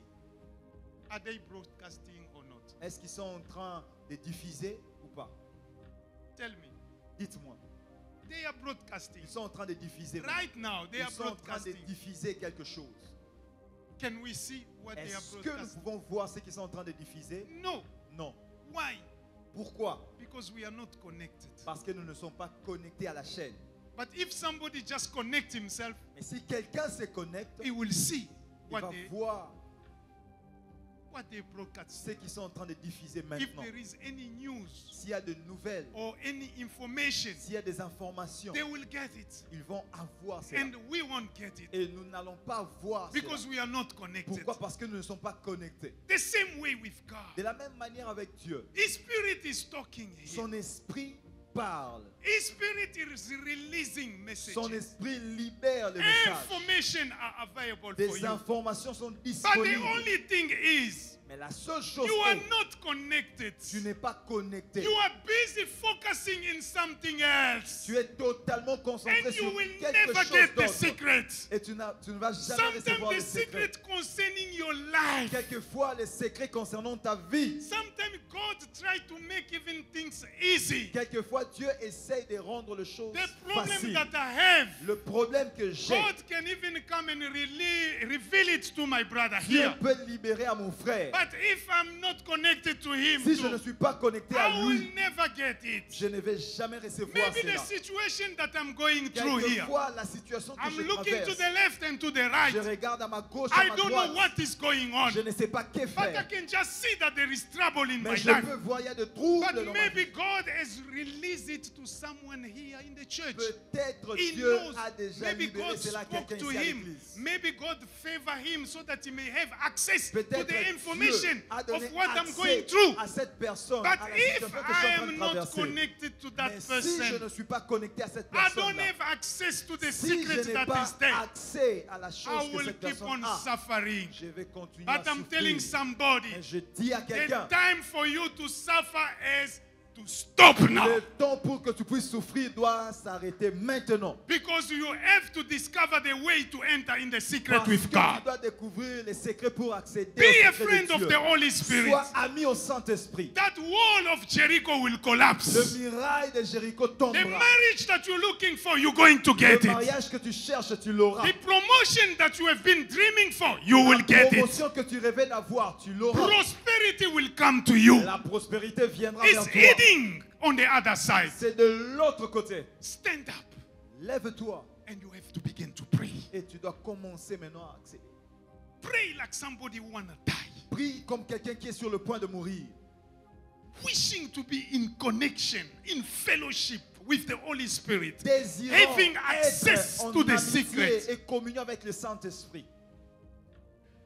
are they broadcasting or not? est-ce qu'ils sont en train de diffuser ou pas? Tell me. Dites-moi. They are broadcasting. Ils sont en train de diffuser. Right now, they Ils are sont en train de broadcasting. diffuser quelque chose. Can we see what they are Est-ce que nous broadcasting? pouvons voir ce qu'ils sont en train de diffuser? No. Non. Why? Pourquoi? Because we are not connected. Parce que nous ne sommes pas connectés à la chaîne. But if somebody just connect himself, Mais si quelqu'un se connecte, he will see il what va they voir broadcast. ce qu'ils sont en train de diffuser If maintenant. there is any news S'il y a de nouvelles, or any information, s'il y a des informations, they will get it. ils vont avoir cela. And we won't get it Et nous n'allons pas voir cela. because we are not connected. Pourquoi? Parce que nous ne sommes pas connectés. The same way with God. De la même manière avec Dieu, His Spirit is talking here. son esprit parle. His Spirit is releasing Son messages. esprit libère les messages. Information are available for Des you. informations sont But the disponibles. only thing is, Mais la seule chose you are est, not connected. tu n'es pas connecté. You are busy focusing in something else. Tu es totalement concentré And you sur will quelque never chose get the d'autre. secret. Et tu ne vas jamais recevoir Sometimes les the secrets. secret concerning your life. Quelquefois, les secrets concernant ta vie. Sometimes God tries to make even things easy. Quelquefois, Dieu essaye de rendre les choses The problem faciles. that I have, Le problème que j'ai, God can even come and reveal it to my brother Dieu here. peut libérer à mon frère. But if I'm not connected to him, Si je too, ne suis pas connecté à I will lui, never get it. je ne vais jamais recevoir Maybe the cela. situation that I'm going through here, Quelquefois, la situation que I'm je looking to traverse, the left and to the right. je regarde à ma gauche, à I ma don't know droite. what is going on. Je ne sais pas que But I faire. can just see that there is trouble in my Mais je life. peux voir, il y a de troubles But dans ma vie. maybe God has released it to someone here in the church. Peut-être He Dieu knows. a déjà Maybe libéré God cela à spoke quelqu'un to ici à him. l'église. Maybe God favor him so that he may have access to Peut-être the information Dieu a of donné what I'm accès going through. à cette personne, But à la if situation que je I suis en train am de not traverser. connected to that Mais si je ne person, suis pas connecté à cette I don't personne-là, have access to the si secret je n'ai that pas is there, accès à la I chose que will cette keep personne on a, suffering. je vais continuer à But I'm telling souffrir. somebody, Et je dis à the quelqu'un, time for you to suffer is to stop now. le temps pour que tu puisses souffrir doit s'arrêter maintenant. Because you have to discover the way to enter in the secret Parce que with tu God. dois découvrir les secrets pour accéder Be au a secret friend de of Dieu. the Holy Spirit. Sois ami au Saint-Esprit. That wall of Jericho will Le collapse. mirail de Jéricho The tombera. marriage that you're looking for, you're going to get Le it. mariage que tu cherches, tu l'auras. The promotion that you have been dreaming for, you La will get it. promotion que tu rêvais d'avoir, tu l'auras. Prosperity will come to you. La prospérité viendra It's vers toi. hiding on the other side. C'est de l'autre côté. Stand up Lève-toi and you have to begin to pray. et tu dois commencer maintenant à accéder. Pray like somebody who wanna die. Prie comme quelqu'un qui est sur le point de mourir. Wishing to be in connection, in fellowship with the Holy Spirit. Désirant Having access être en to the amitié secret. et communion avec le Saint-Esprit.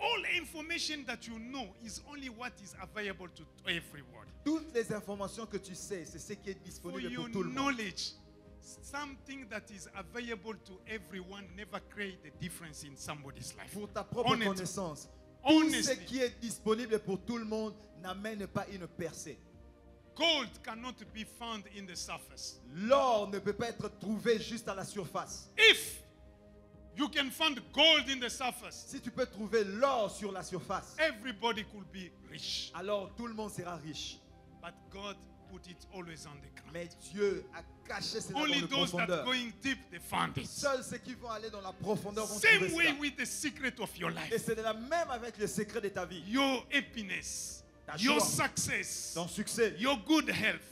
All information that you know is only what is available to everyone. Toutes les informations que tu sais, c'est ce qui est For disponible your pour tout le monde. knowledge, something that is available to everyone never create a difference in somebody's life. Pour ta propre Honest- connaissance, tout ce Honestly, qui est disponible pour tout le monde n'amène pas une percée. gold cannot be found in the surface. L'or ne peut pas être trouvé juste à la surface. If you can find gold in the surface, Si tu peux trouver l'or sur la surface, everybody could be rich. alors tout le monde sera riche. But God put it always on the ground. Mais Dieu a caché cela dans Only la those that profondeur. going deep, they found it. Seuls ceux qui vont aller dans la profondeur vont trouver Same way cela. with the secret of your Et life. c'est de la même avec le secret de ta vie. Your happiness, Ta your joie, success, ton succès, your good health,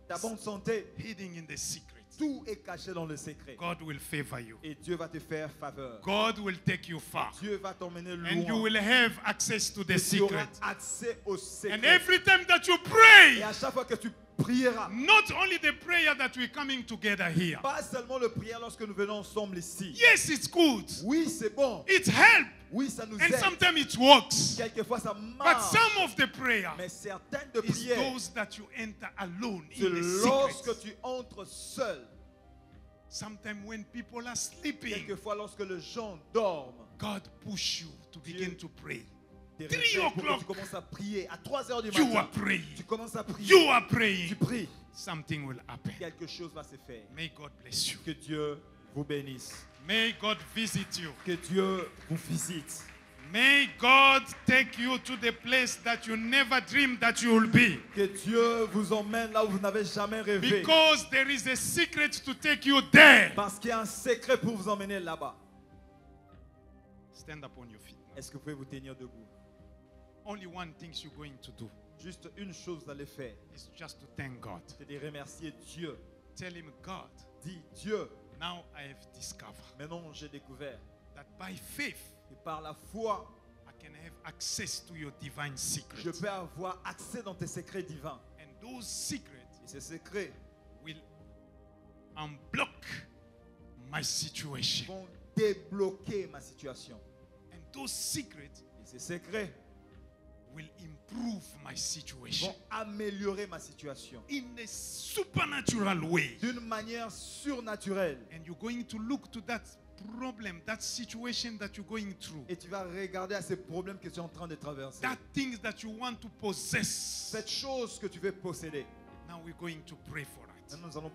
ta bonne santé, hiding in the secret. Tout est caché dans le secret. God will favor you. Et Dieu va te faire faveur. God will take you far. Dieu va t'emmener And you loin. will have access to the Tu auras secret. accès au And secret. every time that you Et pray, à chaque fois que tu prieras, not only the prayer that we're coming together here. pas seulement le prière lorsque nous venons ensemble ici. Yes, it's good. Oui, c'est bon. It helps. Oui, ça nous And aide. sometimes it works. Quelquefois, ça But marche. some of the prayer Mais certaines de is prières, those that you enter alone c'est in the lorsque secret. tu entres seul. Sometimes when people are sleeping, Quelquefois, lorsque les gens dorment, God push you to begin to pray. tu 3 réveilles pour que o'clock, tu commences à prier. À 3 heures du you are matin, praying. tu commences à prier. You are Tu praying. pries. Something will happen. Quelque chose va se faire. May God bless you. Que Dieu vous bénisse. May God visit you. Que Dieu vous visite. May God take you to the place that you never dreamed that you will be. Que Dieu vous emmène là où vous n'avez jamais rêvé. Because there is a secret to take you there. Parce qu'il y a un secret pour vous emmener là-bas. Stand up on your feet. Est-ce que vous pouvez vous tenir debout? Only one thing you're going to do Juste une chose vous allez faire. is just to thank God. C'est de remercier Dieu. Tell him, God, Dis, Dieu, now I have discovered maintenant j'ai découvert that by faith que par la foi, I can have access to your divine secret. je peux avoir accès dans tes secrets divins. And those secrets Et ces secrets will unblock my situation. vont débloquer ma situation. And those secrets Et ces secrets will improve my situation vont améliorer ma situation in a supernatural way. d'une manière surnaturelle. And you're going to look to that problem, that situation that you're going through, Et tu vas regarder à ces problèmes que tu es en train de traverser. that things that you want to possess. Cette chose que tu veux posséder. Now we're going to pray for it. Maintenant, nous allons